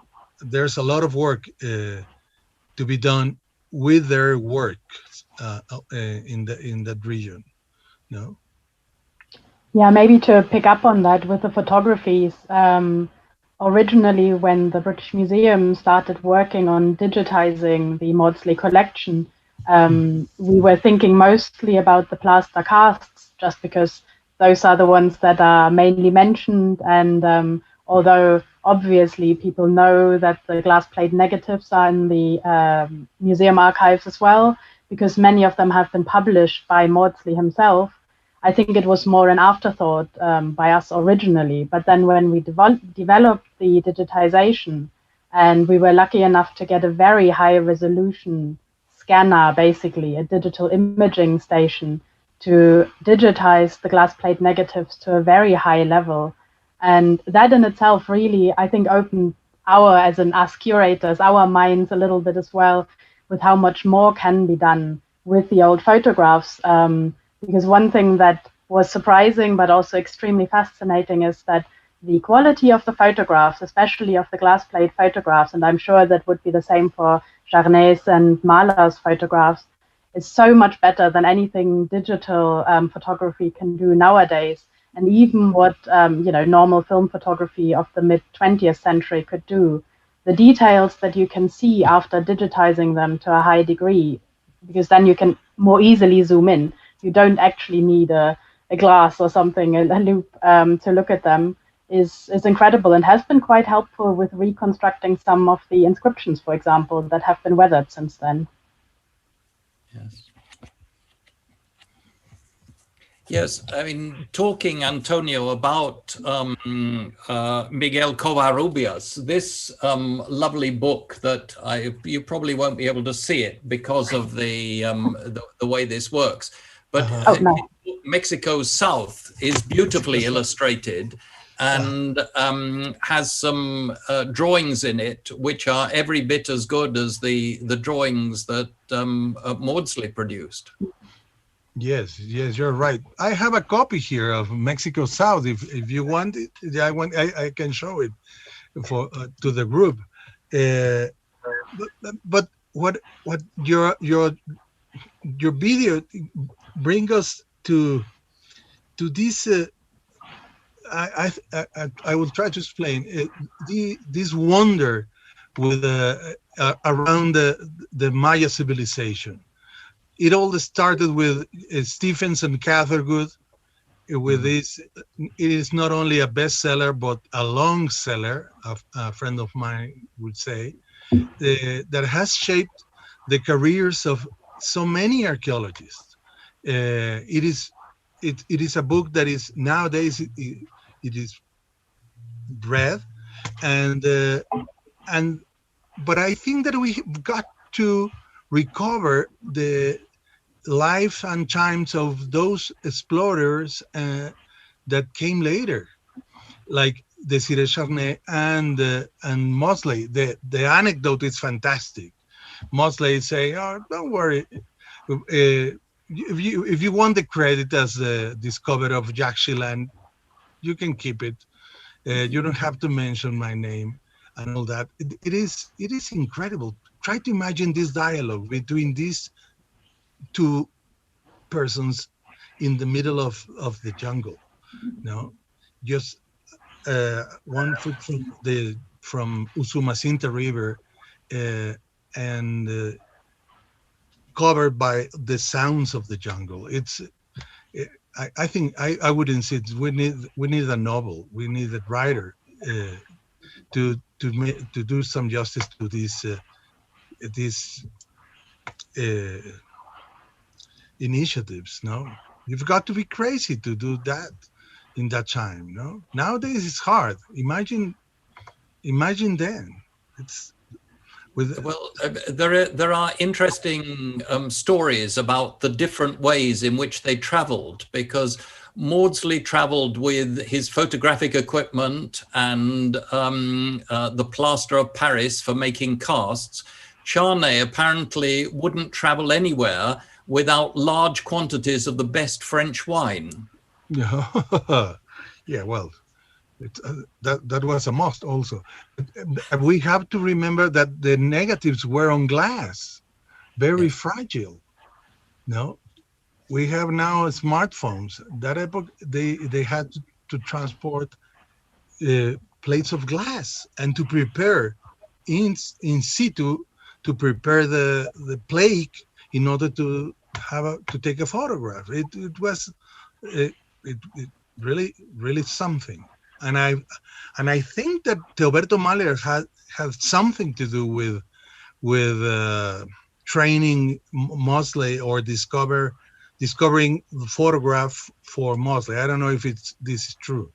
S3: there's a lot of work to be done with their work in that region. No.
S4: Yeah, maybe to pick up on that with the photographies. Originally, when the British Museum started working on digitizing the Maudslay collection, we were thinking mostly about the plaster casts, just because those are the ones that are mainly mentioned. And although obviously people know that the glass plate negatives are in the museum archives as well, because many of them have been published by Maudslay himself, I think it was more an afterthought by us originally. But then when we developed the digitization, and we were lucky enough to get a very high resolution scanner, basically a digital imaging station, to digitize the glass plate negatives to a very high level. And that in itself really, I think, opened us curators, our minds a little bit as well, with how much more can be done with the old photographs. Because one thing that was surprising but also extremely fascinating is that the quality of the photographs, especially of the glass plate photographs, and I'm sure that would be the same for Jarnet's and Mahler's photographs, is so much better than anything digital photography can do nowadays. And even what normal film photography of the mid-20th century could do, the details that you can see after digitizing them to a high degree, because then you can more easily zoom in. You don't actually need a glass or something, a loupe to look at them, is incredible, and has been quite helpful with reconstructing some of the inscriptions, for example, that have been weathered since then.
S2: Yes. Yes, I mean, talking, Antonio, about Miguel Covarrubias, this lovely book that you probably won't be able to see it because of the way this works, but Mexico's South is beautifully illustrated and has some drawings in it which are every bit as good as the drawings that Maudslay produced.
S3: Yes, you're right. I have a copy here of Mexico South. If you want it, I can show it to the group. But what your video bring us to this. I will try to explain this wonder with around the Maya civilization. It all started with Stephens and Cathergood. With this, it is not only a bestseller but a long seller. A friend of mine would say that has shaped the careers of so many archaeologists. It is a book that is nowadays it is read, but I think that we've got to recover the life and times of those explorers that came later, like Desiree Charnay and Maudslay. The anecdote is fantastic. Maudslay say, "Oh, don't worry. If you want the credit as the discoverer of Yaxchilán, you can keep it. You don't have to mention my name and all that." It is incredible. Try to imagine this dialogue between these two persons in the middle of the jungle. No, just 1 foot from Usumacinta River, and covered by the sounds of the jungle. I think I would insist we need a novel. We need a writer to do some justice to these initiatives. No, you've got to be crazy to do that in that time. No, nowadays it's hard. Imagine then.
S2: There are interesting stories about the different ways in which they traveled, because Maudslay traveled with his photographic equipment and the plaster of Paris for making casts. Charnay apparently wouldn't travel anywhere without large quantities of the best French wine.
S3: Yeah, well, that was a must also. We have to remember that the negatives were on glass, very fragile. No, we have now smartphones. That epoch, they had to transport plates of glass and to prepare in situ to prepare the plate in order to take a photograph. It was it really something. And I think that Teoberto Mahler had something to do with training Maudslay or discovering the photograph for Maudslay. I don't know if this is true.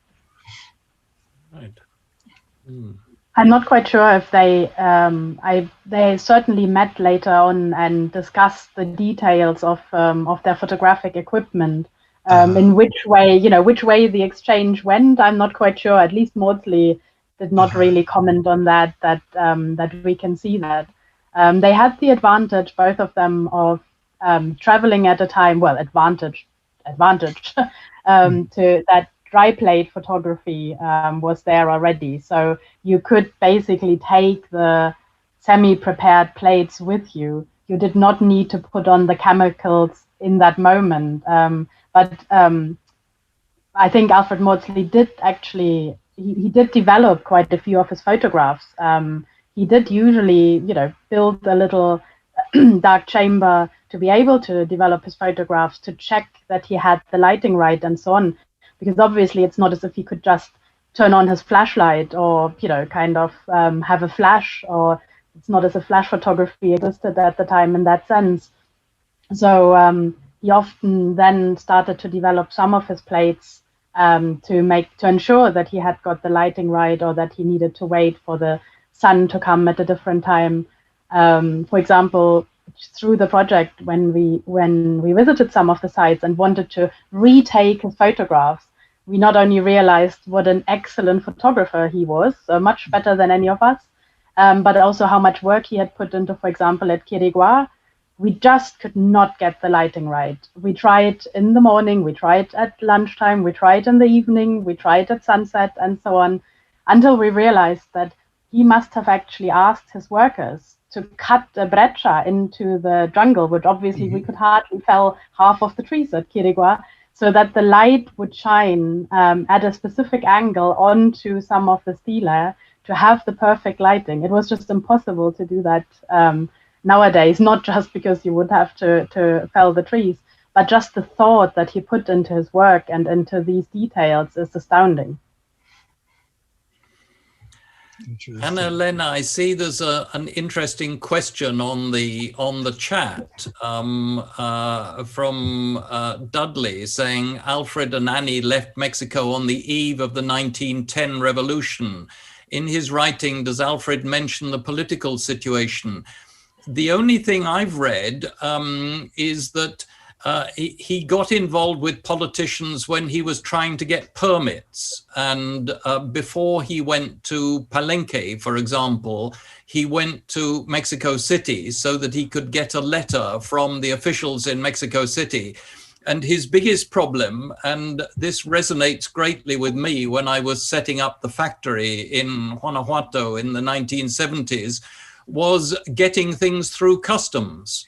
S2: Right. Mm.
S4: I'm not quite sure if they certainly met later on and discussed the details of their photographic equipment. In which way the exchange went, I'm not quite sure. At least Maudslay did not really comment on that we can see that. They had the advantage, both of them, of traveling at a time, well, advantage to that dry plate photography was there already. So you could basically take the semi-prepared plates with you. You did not need to put on the chemicals in that moment. But I think Alfred Maudslay did actually, he did develop quite a few of his photographs. He did usually, build a little dark chamber to be able to develop his photographs, to check that he had the lighting right and so on. Because obviously it's not as if he could just turn on his flashlight or, have a flash, or it's not as if flash photography existed at the time in that sense. So he often then started to develop some of his plates to ensure that he had got the lighting right, or that he needed to wait for the sun to come at a different time. For example, through the project, when we visited some of the sites and wanted to retake his photographs, we not only realized what an excellent photographer he was, much better than any of us, but also how much work he had put into, for example, at Quiriguá. We just could not get the lighting right. We tried in the morning, we tried at lunchtime, we tried in the evening, we tried at sunset, and so on, until we realized that he must have actually asked his workers to cut a brecha into the jungle, which obviously we could hardly fell half of the trees at Quiriguá, so that the light would shine at a specific angle onto some of the stelae to have the perfect lighting. It was just impossible to do that nowadays, not just because you would have to fell the trees, but just the thought that he put into his work and into these details is astounding.
S2: Anna Lena, I see there's an interesting question on the chat from Dudley, saying Alfred and Annie left Mexico on the eve of the 1910 revolution. In his writing, does Alfred mention the political situation? The only thing I've read is that he got involved with politicians when he was trying to get permits. And before he went to Palenque, for example, he went to Mexico City so that he could get a letter from the officials in Mexico City. And his biggest problem, and this resonates greatly with me when I was setting up the factory in Guanajuato in the 1970s, was getting things through customs.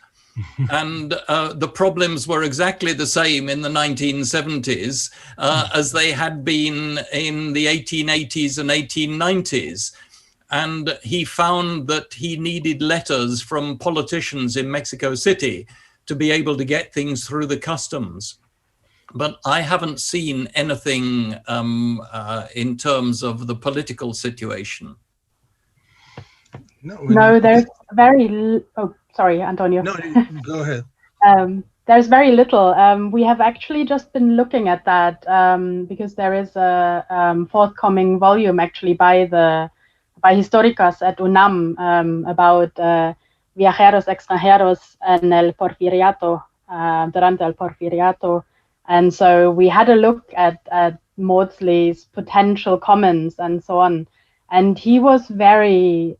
S2: And the problems were exactly the same in the 1970s as they had been in the 1880s and 1890s. And he found that he needed letters from politicians in Mexico City to be able to get things through the customs. But I haven't seen anything in terms of the political situation.
S4: No, there's very... Oh, sorry, Antonio.
S3: No, go ahead.
S4: There's very little. We have actually just been looking at that because there is a forthcoming volume actually by Históricas at UNAM about viajeros extranjeros en el Porfiriato, durante el Porfiriato. And so we had a look at Maudslay's potential comments and so on. And he was very...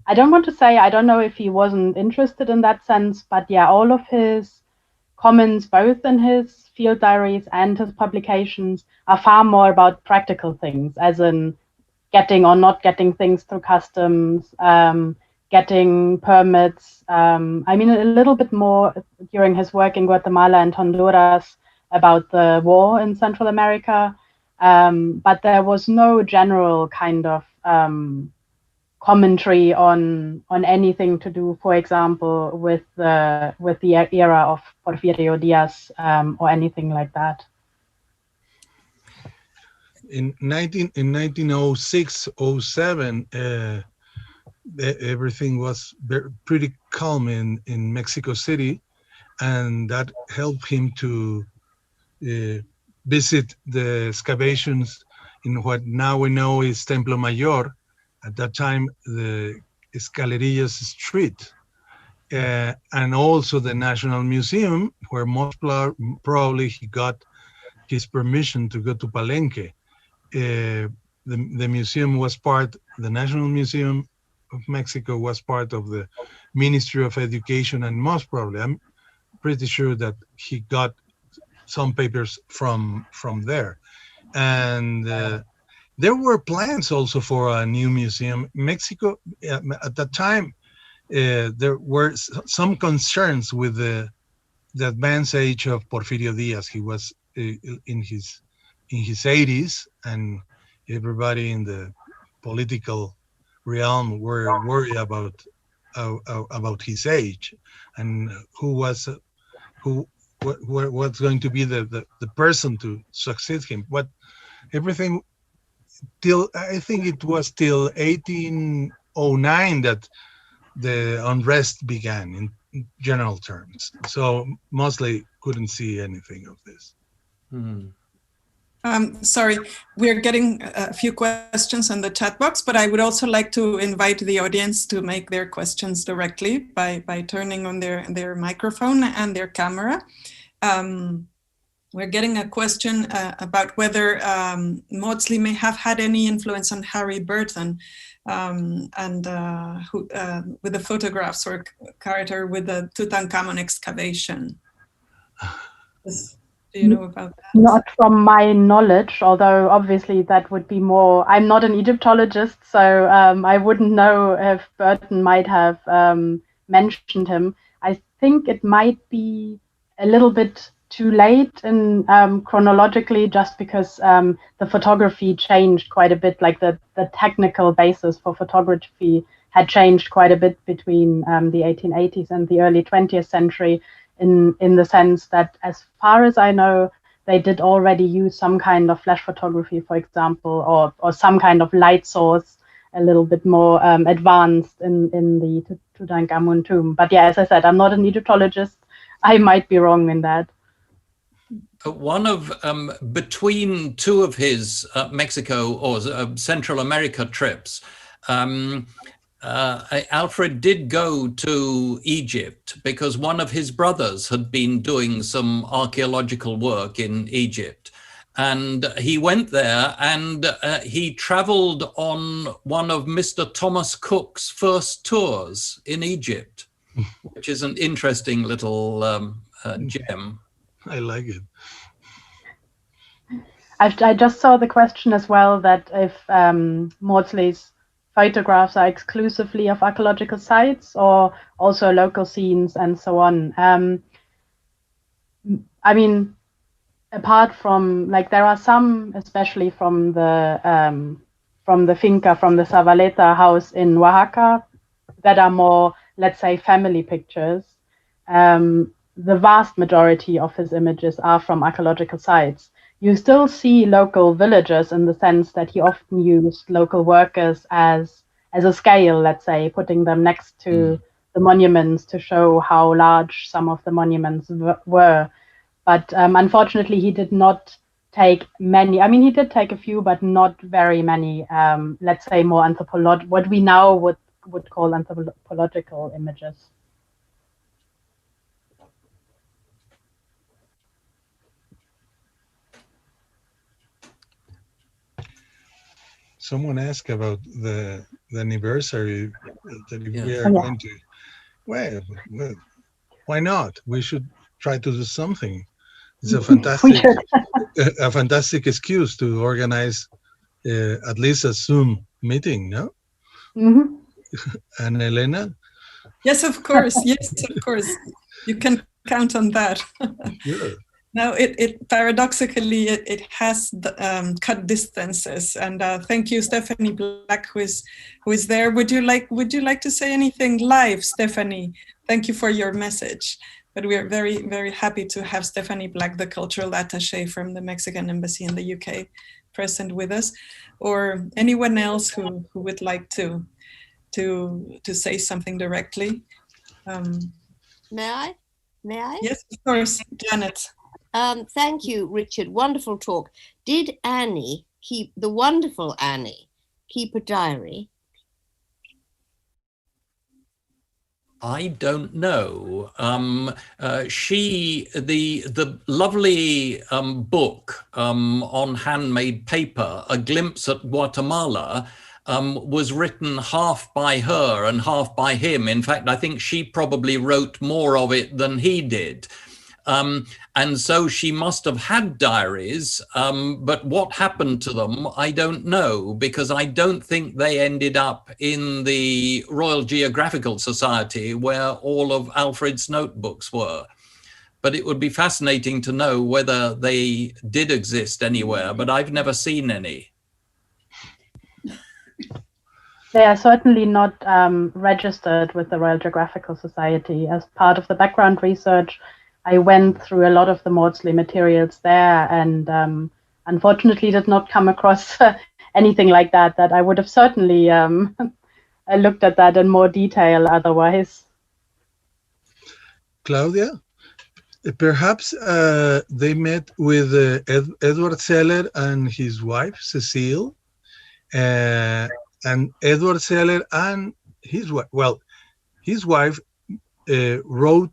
S4: I don't want to say, I don't know if he wasn't interested in that sense, but yeah, all of his comments, both in his field diaries and his publications, are far more about practical things, as in getting or not getting things through customs, getting permits. I mean, a little bit more during his work in Guatemala and Honduras about the war in Central America, but there was no general kind of commentary on anything to do, for example, with the era of Porfirio Diaz or anything like that.
S3: in 1906, 07, everything was pretty calm in Mexico City, and that helped him to visit the excavations in what now we know is Templo Mayor, at that time the Escalerillas Street, and also the National Museum, where most probably he got his permission to go to Palenque. The museum was the National Museum of Mexico was part of the Ministry of Education, and most probably, I'm pretty sure that he got some papers from there. And there were plans also for a new museum. Mexico, at that time, there were some concerns with the advanced age of Porfirio Diaz. He was in his 80s, and everybody in the political realm were worried about his age and what's going to be the person to succeed him. But everything till, I think it was till 1809 that the unrest began in general terms. So Maudslay couldn't see anything of this.
S1: Sorry, we're getting a few questions on the chat box, but I would also like to invite the audience to make their questions directly by turning on their microphone and their camera. We're getting a question about whether Maudslay may have had any influence on Harry Burton, and with the photographs or character with the Tutankhamun excavation. Do you know about that?
S4: Not from my knowledge, although obviously that would be more. I'm not an Egyptologist, so I wouldn't know if Burton might have mentioned him. I think it might be a little bit too late in chronologically, just because the photography changed quite a bit, like the technical basis for photography had changed quite a bit between the 1880s and the early 20th century, in the sense that, as far as I know, they did already use some kind of flash photography, for example, or some kind of light source a little bit more advanced in the Tutankhamun tomb. But yeah, as I said, I'm not an Egyptologist. I might be wrong in that.
S2: One of, between two of his Mexico or Central America trips, Alfred did go to Egypt because one of his brothers had been doing some archaeological work in Egypt. And he went there and he traveled on one of Mr. Thomas Cook's first tours in Egypt, which is an interesting little gem.
S3: I like it.
S4: I just saw the question as well, that if Maudslay's photographs are exclusively of archaeological sites or also local scenes and so on. I mean, apart from, like, there are some, especially from the finca, from the Zavaleta house in Oaxaca, that are more, let's say, family pictures. The vast majority of his images are from archaeological sites. You still see local villagers in the sense that he often used local workers as a scale, let's say, putting them next to the monuments to show how large some of the monuments were. But unfortunately, he did not take many. I mean, he did take a few, but not very many, let's say, more what we now would call anthropological images.
S3: Someone asked about the anniversary that we are going to. Well, why not? We should try to do something. It's a fantastic excuse to organize at least a Zoom meeting, no?
S4: Mm-hmm.
S3: And Elena?
S1: Yes, of course. Yes, of course. You can count on that.
S3: Sure.
S1: Now, it paradoxically, it has cut distances, and thank you, Stephanie Black, who is there. Would you like to say anything live, Stephanie? Thank you for your message. But we are very, very happy to have Stephanie Black, the cultural attaché from the Mexican Embassy in the UK, present with us, or anyone else who would like to say something directly.
S5: May I? May I?
S1: Yes, of course, Janet.
S5: Thank you, Richard. Wonderful talk. Did Annie, the wonderful Annie, keep a diary?
S2: I don't know. The lovely book on handmade paper, A Glimpse at Guatemala, was written half by her and half by him. In fact, I think she probably wrote more of it than he did. And so she must have had diaries, but what happened to them, I don't know, because I don't think they ended up in the Royal Geographical Society where all of Alfred's notebooks were. But it would be fascinating to know whether they did exist anywhere, but I've never seen any.
S4: They are certainly not registered with the Royal Geographical Society. As part of the background research, I went through a lot of the Maudslay materials there, and unfortunately did not come across anything like that I would have certainly looked at that in more detail otherwise.
S3: Claudia, perhaps they met with Edward Seller and his wife, Cecile, and Edward Seller and his wife, well, his wife wrote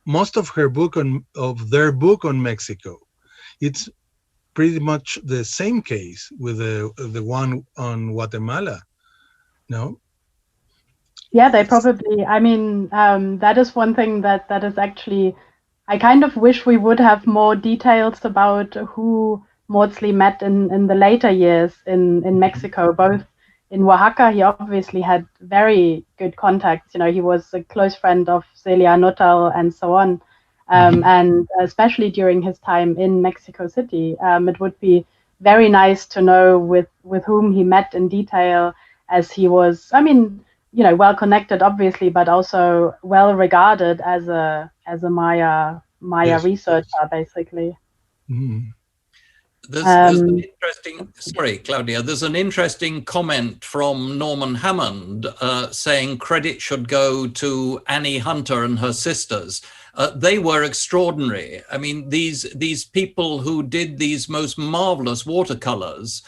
S3: most of their book on Mexico. It's pretty much the same case with the one on Guatemala, no?
S4: Yeah, they probably, I mean, that is one thing that is actually, I kind of wish we would have more details about who Maudslay met in the later years in Mexico, both in Oaxaca. He obviously had very good contacts. You know, he was a close friend of Celia Notal and so on. And especially during his time in Mexico City, it would be very nice to know with whom he met in detail, as he was, I mean, you know, well connected, obviously, but also well regarded as a Maya
S3: Yes.
S4: researcher, basically.
S3: Mm-hmm.
S2: There's an interesting, sorry, Claudia, there's an interesting comment from Norman Hammond saying credit should go to Annie Hunter and her sisters. They were extraordinary. I mean, these people who did these most marvelous watercolors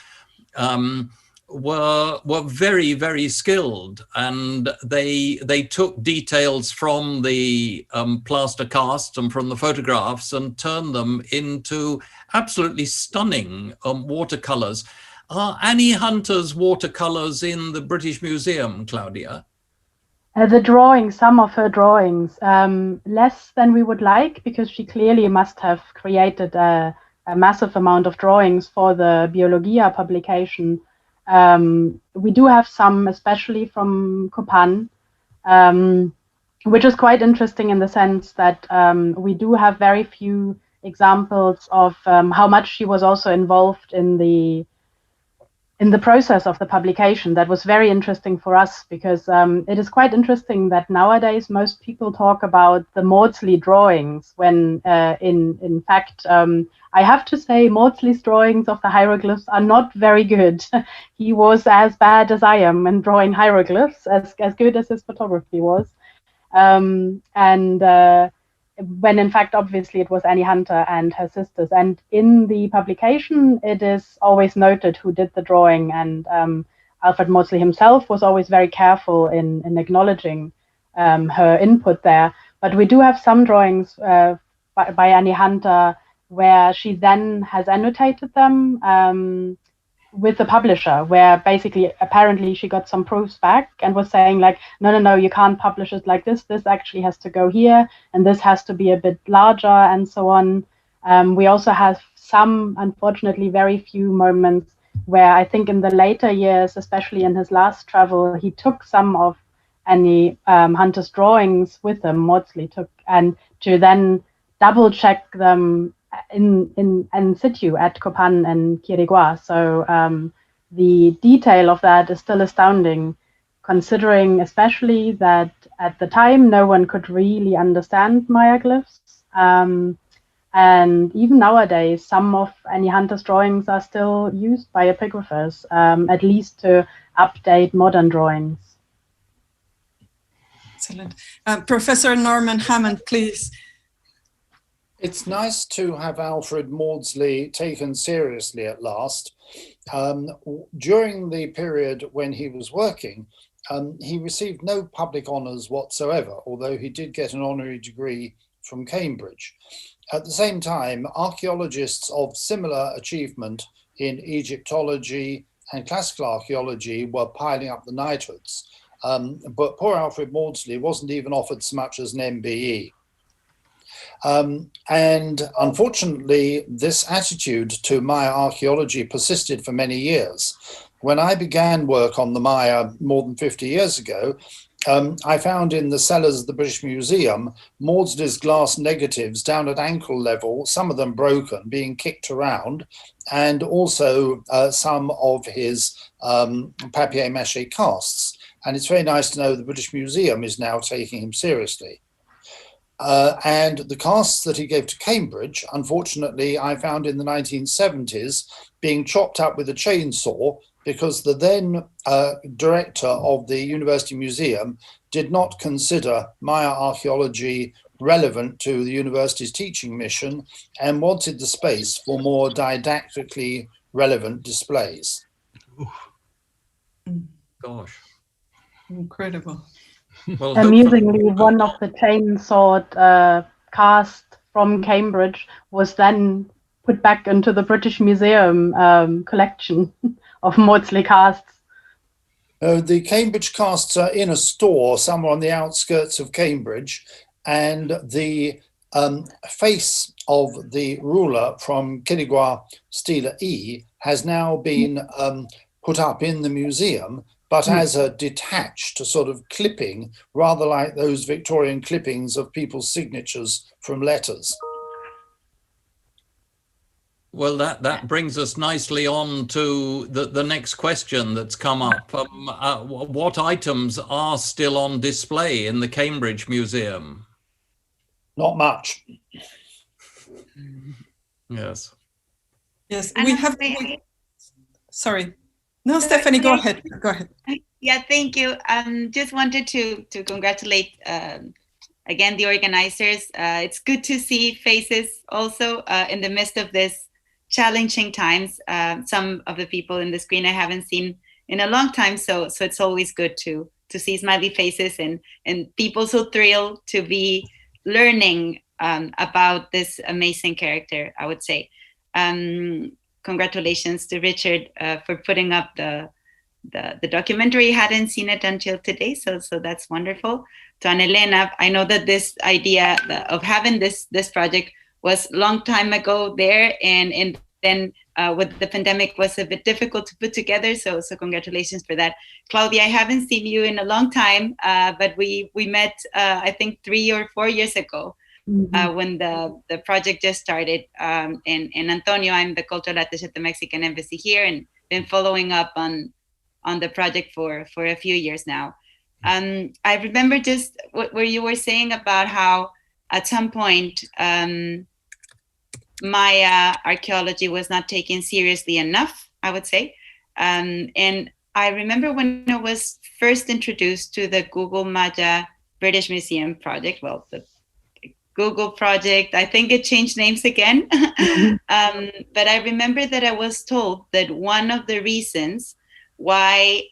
S2: were very, very skilled, and they took details from the plaster casts and from the photographs and turned them into absolutely stunning watercolors. Are Annie Hunter's watercolors in the British Museum, Claudia?
S4: The drawings, some of her drawings, less than we would like, because she clearly must have created a massive amount of drawings for the Biologia publication. We do have some, especially from Copan, which is quite interesting in the sense that we do have very few examples of how much she was also involved in the process of the publication. That was very interesting for us, because it is quite interesting that nowadays most people talk about the Maudslay drawings when in fact I have to say Maudslay's drawings of the hieroglyphs are not very good. He was as bad as I am in drawing hieroglyphs, as good as his photography was. When in fact, obviously, it was Annie Hunter and her sisters. And in the publication, it is always noted who did the drawing. And Alfred Maudslay himself was always very careful in acknowledging her input there. But we do have some drawings by Annie Hunter where she then has annotated them with the publisher, where basically apparently she got some proofs back and was saying like, no, you can't publish it like this. This actually has to go here, and this has to be a bit larger, and so on. We also have some, unfortunately, very few moments where I think in the later years, especially in his last travel, he took some of Annie Hunter's drawings with him, Maudslay took, and to then double check them in situ at Copan and Quiriguá. So the detail of that is still astounding, considering especially that at the time no one could really understand Maya glyphs, And even nowadays, some of Annie Hunter's drawings are still used by epigraphers, at least to update modern drawings.
S1: Excellent. Professor Norman Hammond, please.
S6: It's nice to have Alfred Maudslay taken seriously at last. During the period when he was working, he received no public honours whatsoever, although he did get an honorary degree from Cambridge. At the same time, archaeologists of similar achievement in Egyptology and classical archaeology were piling up the knighthoods. But poor Alfred Maudslay wasn't even offered so much as an MBE. And unfortunately, this attitude to Maya archaeology persisted for many years. When I began work on the Maya more than 50 years ago, I found in the cellars of the British Museum Maudslay's glass negatives down at ankle level, some of them broken, being kicked around, and also some of his papier-mâché casts. And it's very nice to know the British Museum is now taking him seriously. And the casts that he gave to Cambridge, unfortunately, I found in the 1970s being chopped up with a chainsaw because the then director of the University Museum did not consider Maya archaeology relevant to the university's teaching mission and wanted the space for more didactically relevant displays.
S2: Gosh.
S1: Incredible.
S2: Well,
S4: amusingly, one of the chainsawed cast from Cambridge was then put back into the British Museum collection of Maudslay casts.
S6: The Cambridge casts are in a store somewhere on the outskirts of Cambridge, and the face of the ruler from Quiriguá Stela E has now been put up in the museum, but as a detached sort of clipping, rather like those Victorian clippings of people's signatures from letters.
S2: Well, that brings us nicely on to the next question that's come up. What items are still on display in the Cambridge Museum?
S6: Not much.
S2: Yes.
S1: Yes, we have. Sorry. No, Stephanie, go ahead. Go ahead.
S7: Yeah, thank you. Just wanted to congratulate again the organizers. It's good to see faces also in the midst of this challenging times. Some of the people in the screen I haven't seen in a long time, so it's always good to see smiley faces and people so thrilled to be learning about this amazing character, I would say. Congratulations to Richard for putting up the documentary. Hadn't seen it until today, so that's wonderful. To Ana Elena, I know that this idea of having this project was a long time ago there, and then with the pandemic was a bit difficult to put together. So congratulations for that. Claudia, I haven't seen you in a long time, but we met I think 3 or 4 years ago. When the project just started. And Antonio, I'm the cultural attaché at the Mexican Embassy here and been following up on the project for a few years now. I remember just where you were saying about how at some point Maya archaeology was not taken seriously enough, I would say. And I remember when I was first introduced to the Google Maya British Museum project, well, the Google project, I think it changed names again. But I remember that I was told that one of the reasons why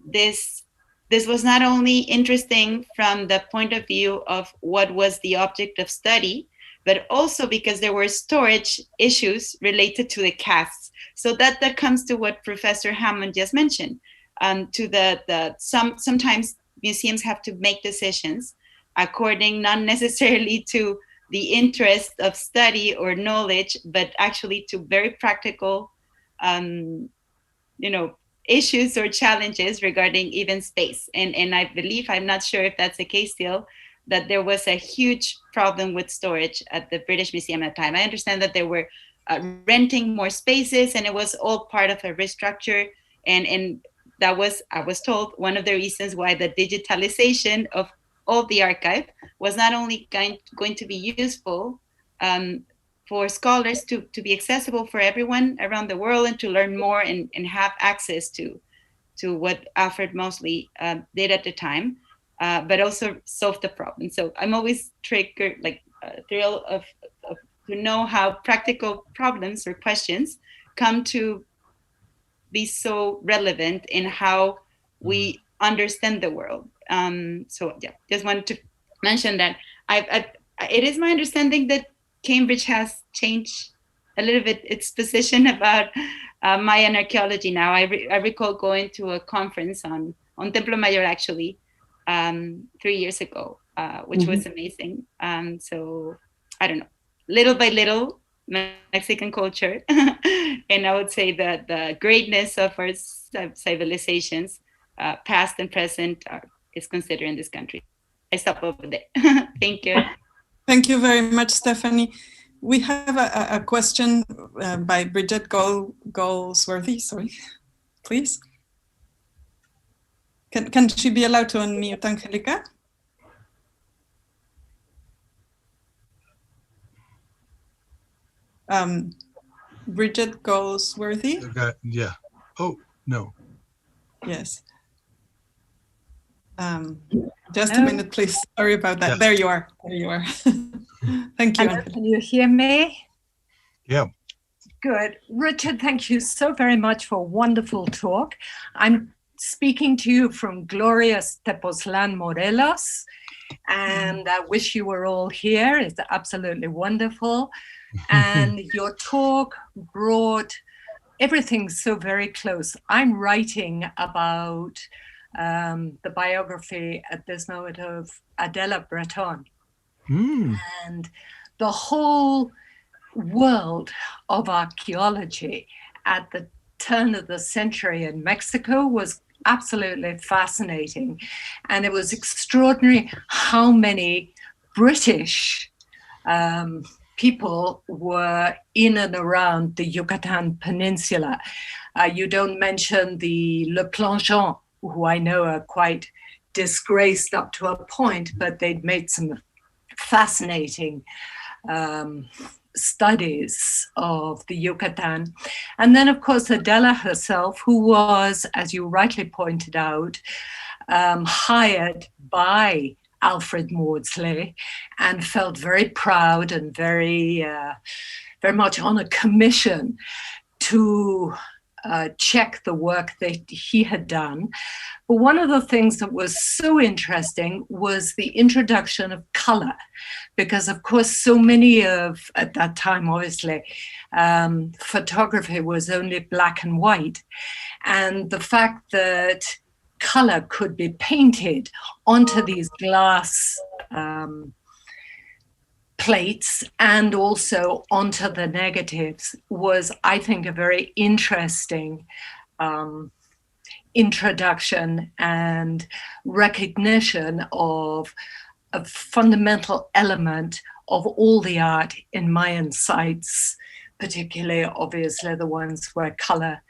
S7: this was not only interesting from the point of view of what was the object of study, but also because there were storage issues related to the casts. So that comes to what Professor Hammond just mentioned. Sometimes museums have to make decisions according not necessarily to the interest of study or knowledge, but actually to very practical, issues or challenges regarding even space. And I believe, I'm not sure if that's the case still, that there was a huge problem with storage at the British Museum at the time. I understand that they were renting more spaces, and it was all part of a restructure. And that was, I was told, one of the reasons why the digitalization of all the archive was not only going to be useful for scholars to be accessible for everyone around the world, and to learn more and have access to what Alfred Maudslay did at the time, but also solve the problem. So I'm always triggered, thrilled of to know how practical problems or questions come to be so relevant in how we understand the world. So yeah, just wanted to mention that it is my understanding that Cambridge has changed a little bit its position about Mayan archaeology now. I recall going to a conference on Templo Mayor actually 3 years ago, which was amazing. So I don't know, little by little, Mexican culture, and I would say that the greatness of our civilizations, past and present, is considered in this country. I stop over there. Thank you.
S1: Thank you very much, Stephanie. We have a question by Bridget Goldsworthy. Sorry, please. Can she be allowed to unmute, Angelica? Bridget Goldsworthy?
S3: Yeah. Oh, no.
S1: Yes. Just a minute, please. Sorry about that. Yeah. There you are. There you are. Thank you.
S8: Hello, can you hear me?
S3: Yeah.
S8: Good. Richard, thank you so very much for a wonderful talk. I'm speaking to you from glorious Tepoztlán, Morelos, and I wish you were all here. It's absolutely wonderful. And your talk brought everything so very close. I'm writing about the biography at this moment of Adela Breton. And the whole world of archaeology at the turn of the century in Mexico was absolutely fascinating. And it was extraordinary how many British people were in and around the Yucatan Peninsula. You don't mention the Le Plongeon, who I know are quite disgraced up to a point, but they'd made some fascinating studies of the Yucatan. And then, of course, Adela herself, who was, as you rightly pointed out, hired by Alfred Maudslay and felt very proud and very much on a commission to check the work that he had done. But one of the things that was so interesting was the introduction of color, because of course so many of, at that time obviously, photography was only black and white. And the fact that color could be painted onto these glass plates and also onto the negatives was, I think, a very interesting introduction and recognition of a fundamental element of all the art in Mayan sites, particularly obviously the ones where color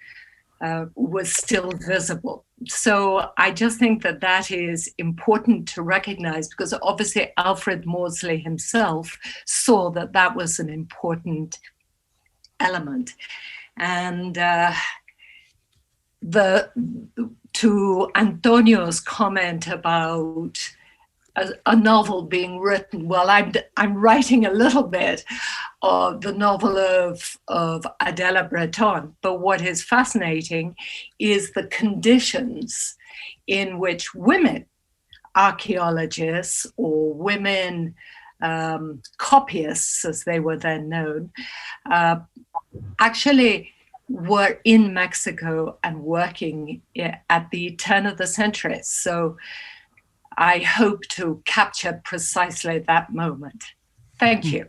S8: was still visible. So I just think that that is important to recognize, because obviously Alfred Maudslay himself saw that that was an important element. And to Antonio's comment about a novel being written, well, I'm writing a little bit of the novel of Adela Breton, but what is fascinating is the conditions in which women archaeologists or women copyists, as they were then known, actually were in Mexico and working at the turn of the century. So I hope to capture precisely that moment. Thank you.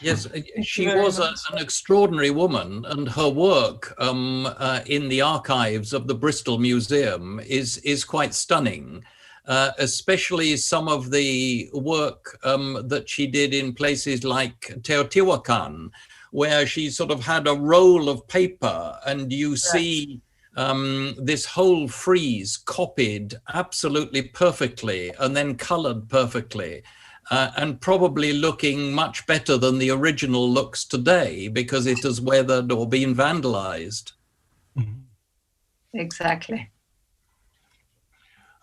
S2: Yes, she was an extraordinary woman, and her work in the archives of the Bristol Museum is quite stunning, especially some of the work that she did in places like Teotihuacan, where she sort of had a roll of paper and you see this whole frieze copied absolutely perfectly and then colored perfectly. and probably looking much better than the original looks today because it has weathered or been vandalized.
S8: Exactly.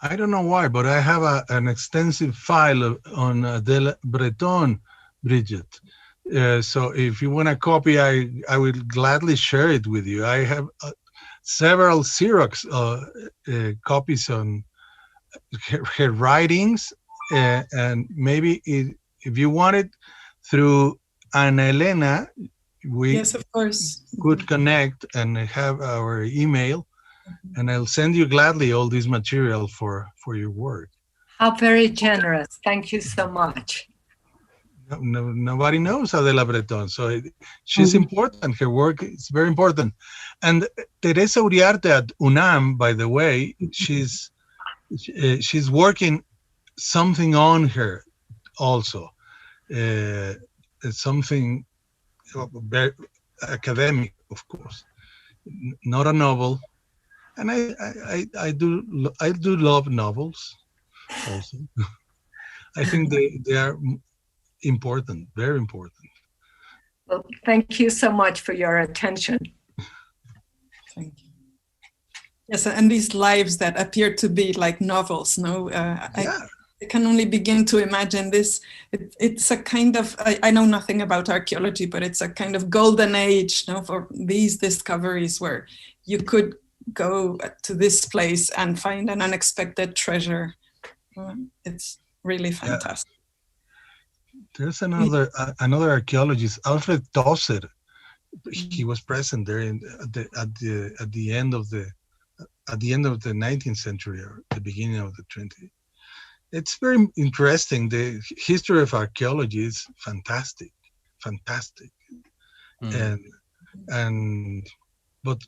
S3: I don't know why, but I have an extensive file on Adela Breton, Bridget. So if you want a copy, I will gladly share it with you. I have several Xerox copies on her writings, and maybe if you want it through Ana Elena, we
S1: yes, of course.
S3: could connect and have our email, and I'll send you gladly all this material for your work.
S8: How very generous. Thank you so much.
S3: Nobody knows Adela Breton, so she's important. Her work is very important. And Teresa Uriarte at UNAM, by the way, she's working something on her also, something very academic, of course, not a novel. And I do love novels also. I think they are important, very important.
S8: Well, thank you so much for your attention.
S1: Thank you. Yes, and these lives that appear to be like novels, no? I can only begin to imagine this. It's a kind of, I know nothing about archaeology, but it's a kind of golden age, no, for these discoveries where you could go to this place and find an unexpected treasure. It's really fantastic.
S3: There's another archaeologist, Alfred Maudslay. He was present there at the end of the 19th century or the beginning of the 20th. It's very interesting. The history of archaeology is fantastic. But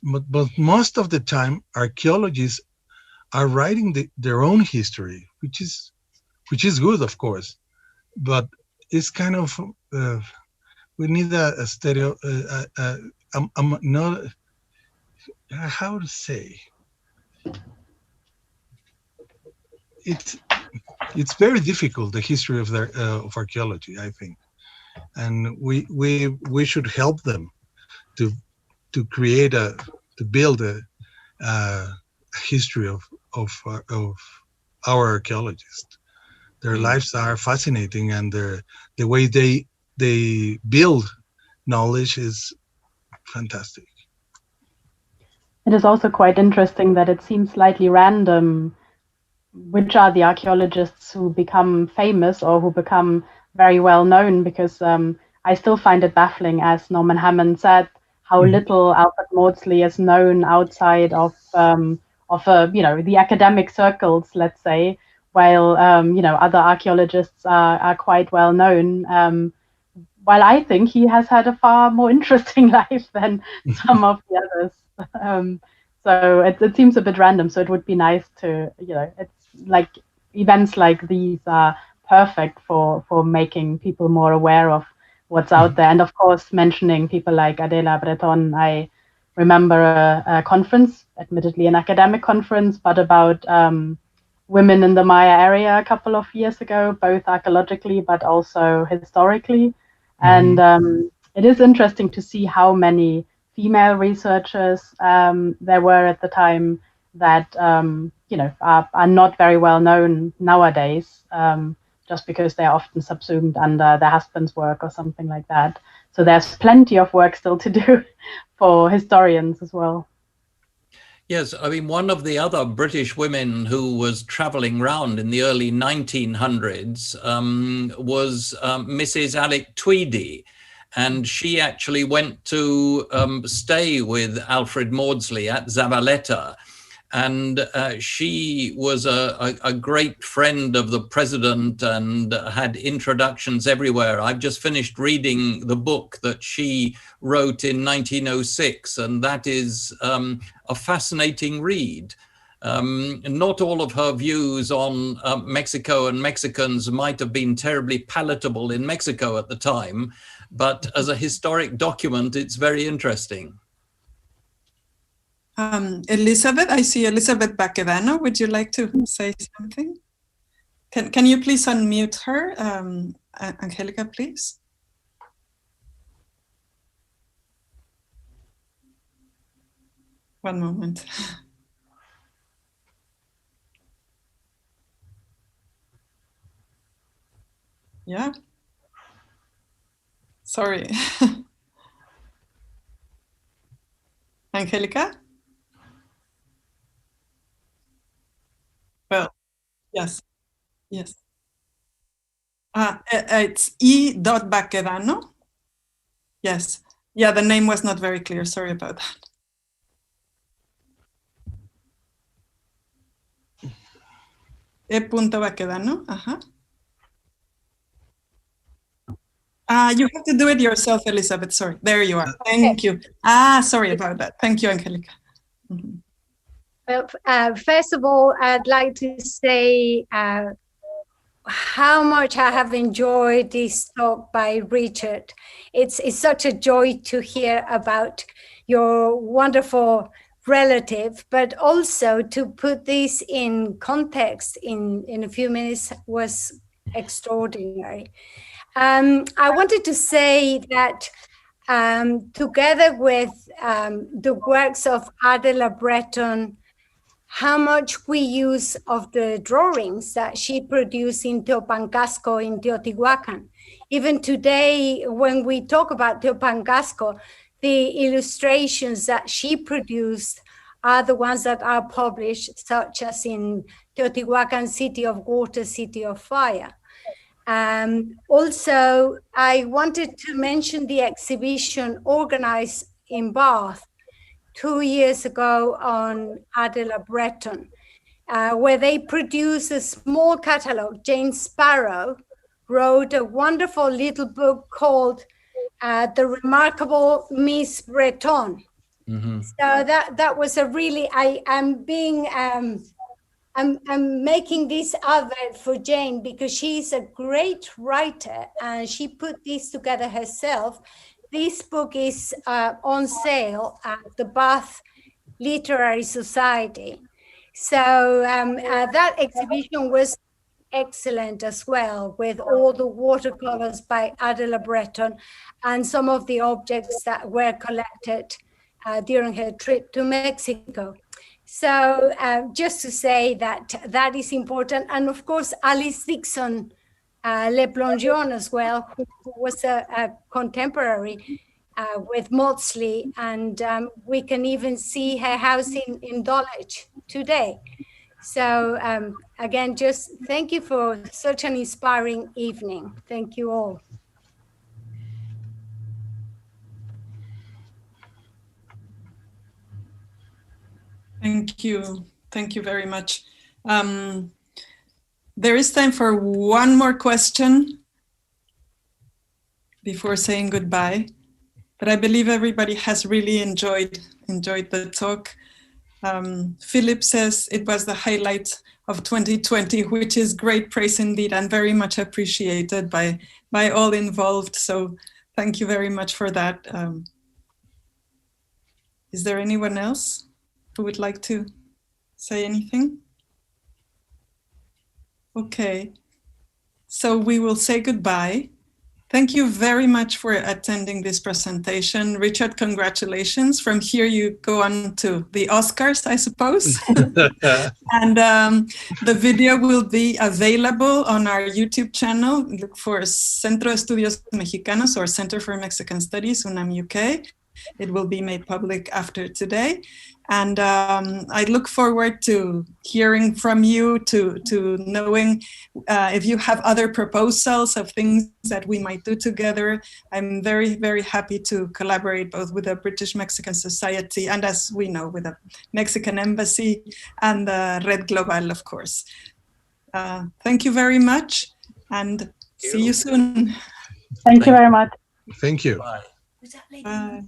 S3: most of the time, archaeologists are writing their own history, which is good, of course. But it's kind of we need a stereo. Not how to say. It's very difficult, the history of archaeology, I think, and we should help them to build a history of our archaeologists. Their lives are fascinating, and the way they build knowledge is fantastic.
S4: It is also quite interesting that it seems slightly random which are the archaeologists who become famous or who become very well known, because I still find it baffling, as Norman Hammond said, how little Alfred Maudslay is known outside of the academic circles, let's say, while other archaeologists are quite well known. While I think he has had a far more interesting life than some of the others. So it seems a bit random. So it would be nice to, it's like events like these are perfect for making people more aware of what's out there. And of course, mentioning people like Adela Breton, I remember a conference, admittedly an academic conference, but about women in the Maya area a couple of years ago, both archaeologically but also historically. And it is interesting to see how many female researchers there were at the time that are not very well known nowadays, just because they're often subsumed under their husband's work or something like that. So there's plenty of work still to do for historians as well.
S2: Yes, I mean, one of the other British women who was traveling around in the early 1900s was Mrs. Alec Tweedy. And she actually went to stay with Alfred Maudslay at Zavaleta. And she was a great friend of the president and had introductions everywhere. I've just finished reading the book that she wrote in 1906, and that is a fascinating read. Not all of her views on Mexico and Mexicans might have been terribly palatable in Mexico at the time, but as a historic document, it's very interesting.
S1: Elizabeth, I see Elizabeth Baquedano. Would you like to say something? Can you please unmute her, Angelica, please? One moment. Yeah. Sorry. Angelica? Well, yes. Yes. It's E. Baquedano. Yes. Yeah, the name was not very clear. Sorry about that. E. Baquedano. You have to do it yourself, Elizabeth. Sorry. There you are. Thank you. Sorry about that. Thank you, Angelica. Mm-hmm.
S9: Well, first of all, I'd like to say how much I have enjoyed this talk by Richard. It's such a joy to hear about your wonderful relative, but also to put this in context in a few minutes was extraordinary. I wanted to say that together with the works of Adela Breton, how much we use of the drawings that she produced in Teopangasco in Teotihuacan. Even today, when we talk about Teopangasco, the illustrations that she produced are the ones that are published, such as in Teotihuacan, City of Water, City of Fire. Also, I wanted to mention the exhibition organized in Bath 2 years ago on Adela Breton, where they produced a small catalog. Jane Sparrow wrote a wonderful little book called The Remarkable Miss Breton. Mm-hmm. So that was a really, I'm making this advert for Jane because she's a great writer and she put this together herself. This book is on sale at the Bath Literary Society. So that exhibition was excellent as well, with all the watercolors by Adela Breton and some of the objects that were collected during her trip to Mexico. So just to say that is important. And of course, Alice Dixon Le Plongeon as well, who was a contemporary with Maudslay, and we can even see her house in Dulwich today. So again, just thank you for such an inspiring evening. Thank you all.
S1: Thank you. Thank you very much. There is time for one more question before saying goodbye, but I believe everybody has really enjoyed the talk. Philip says it was the highlight of 2020, which is great praise indeed and very much appreciated by all involved. So thank you very much for that. Is there anyone else who would like to say anything? Okay, so we will say goodbye. Thank you very much for attending this presentation. Richard, congratulations. From here you go on to the Oscars, I suppose. And the video will be available on our YouTube channel. Look for Centro de Estudios Mexicanos or Center for Mexican Studies, UNAM UK. It will be made public after today. And I look forward to hearing from you, to knowing if you have other proposals of things that we might do together. I'm very, very happy to collaborate both with the British Mexican Society and, as we know, with the Mexican Embassy and the Red Global, of course. Thank you very much and see you soon.
S4: Thank you very much.
S3: Thank you.
S2: Bye.
S1: Bye.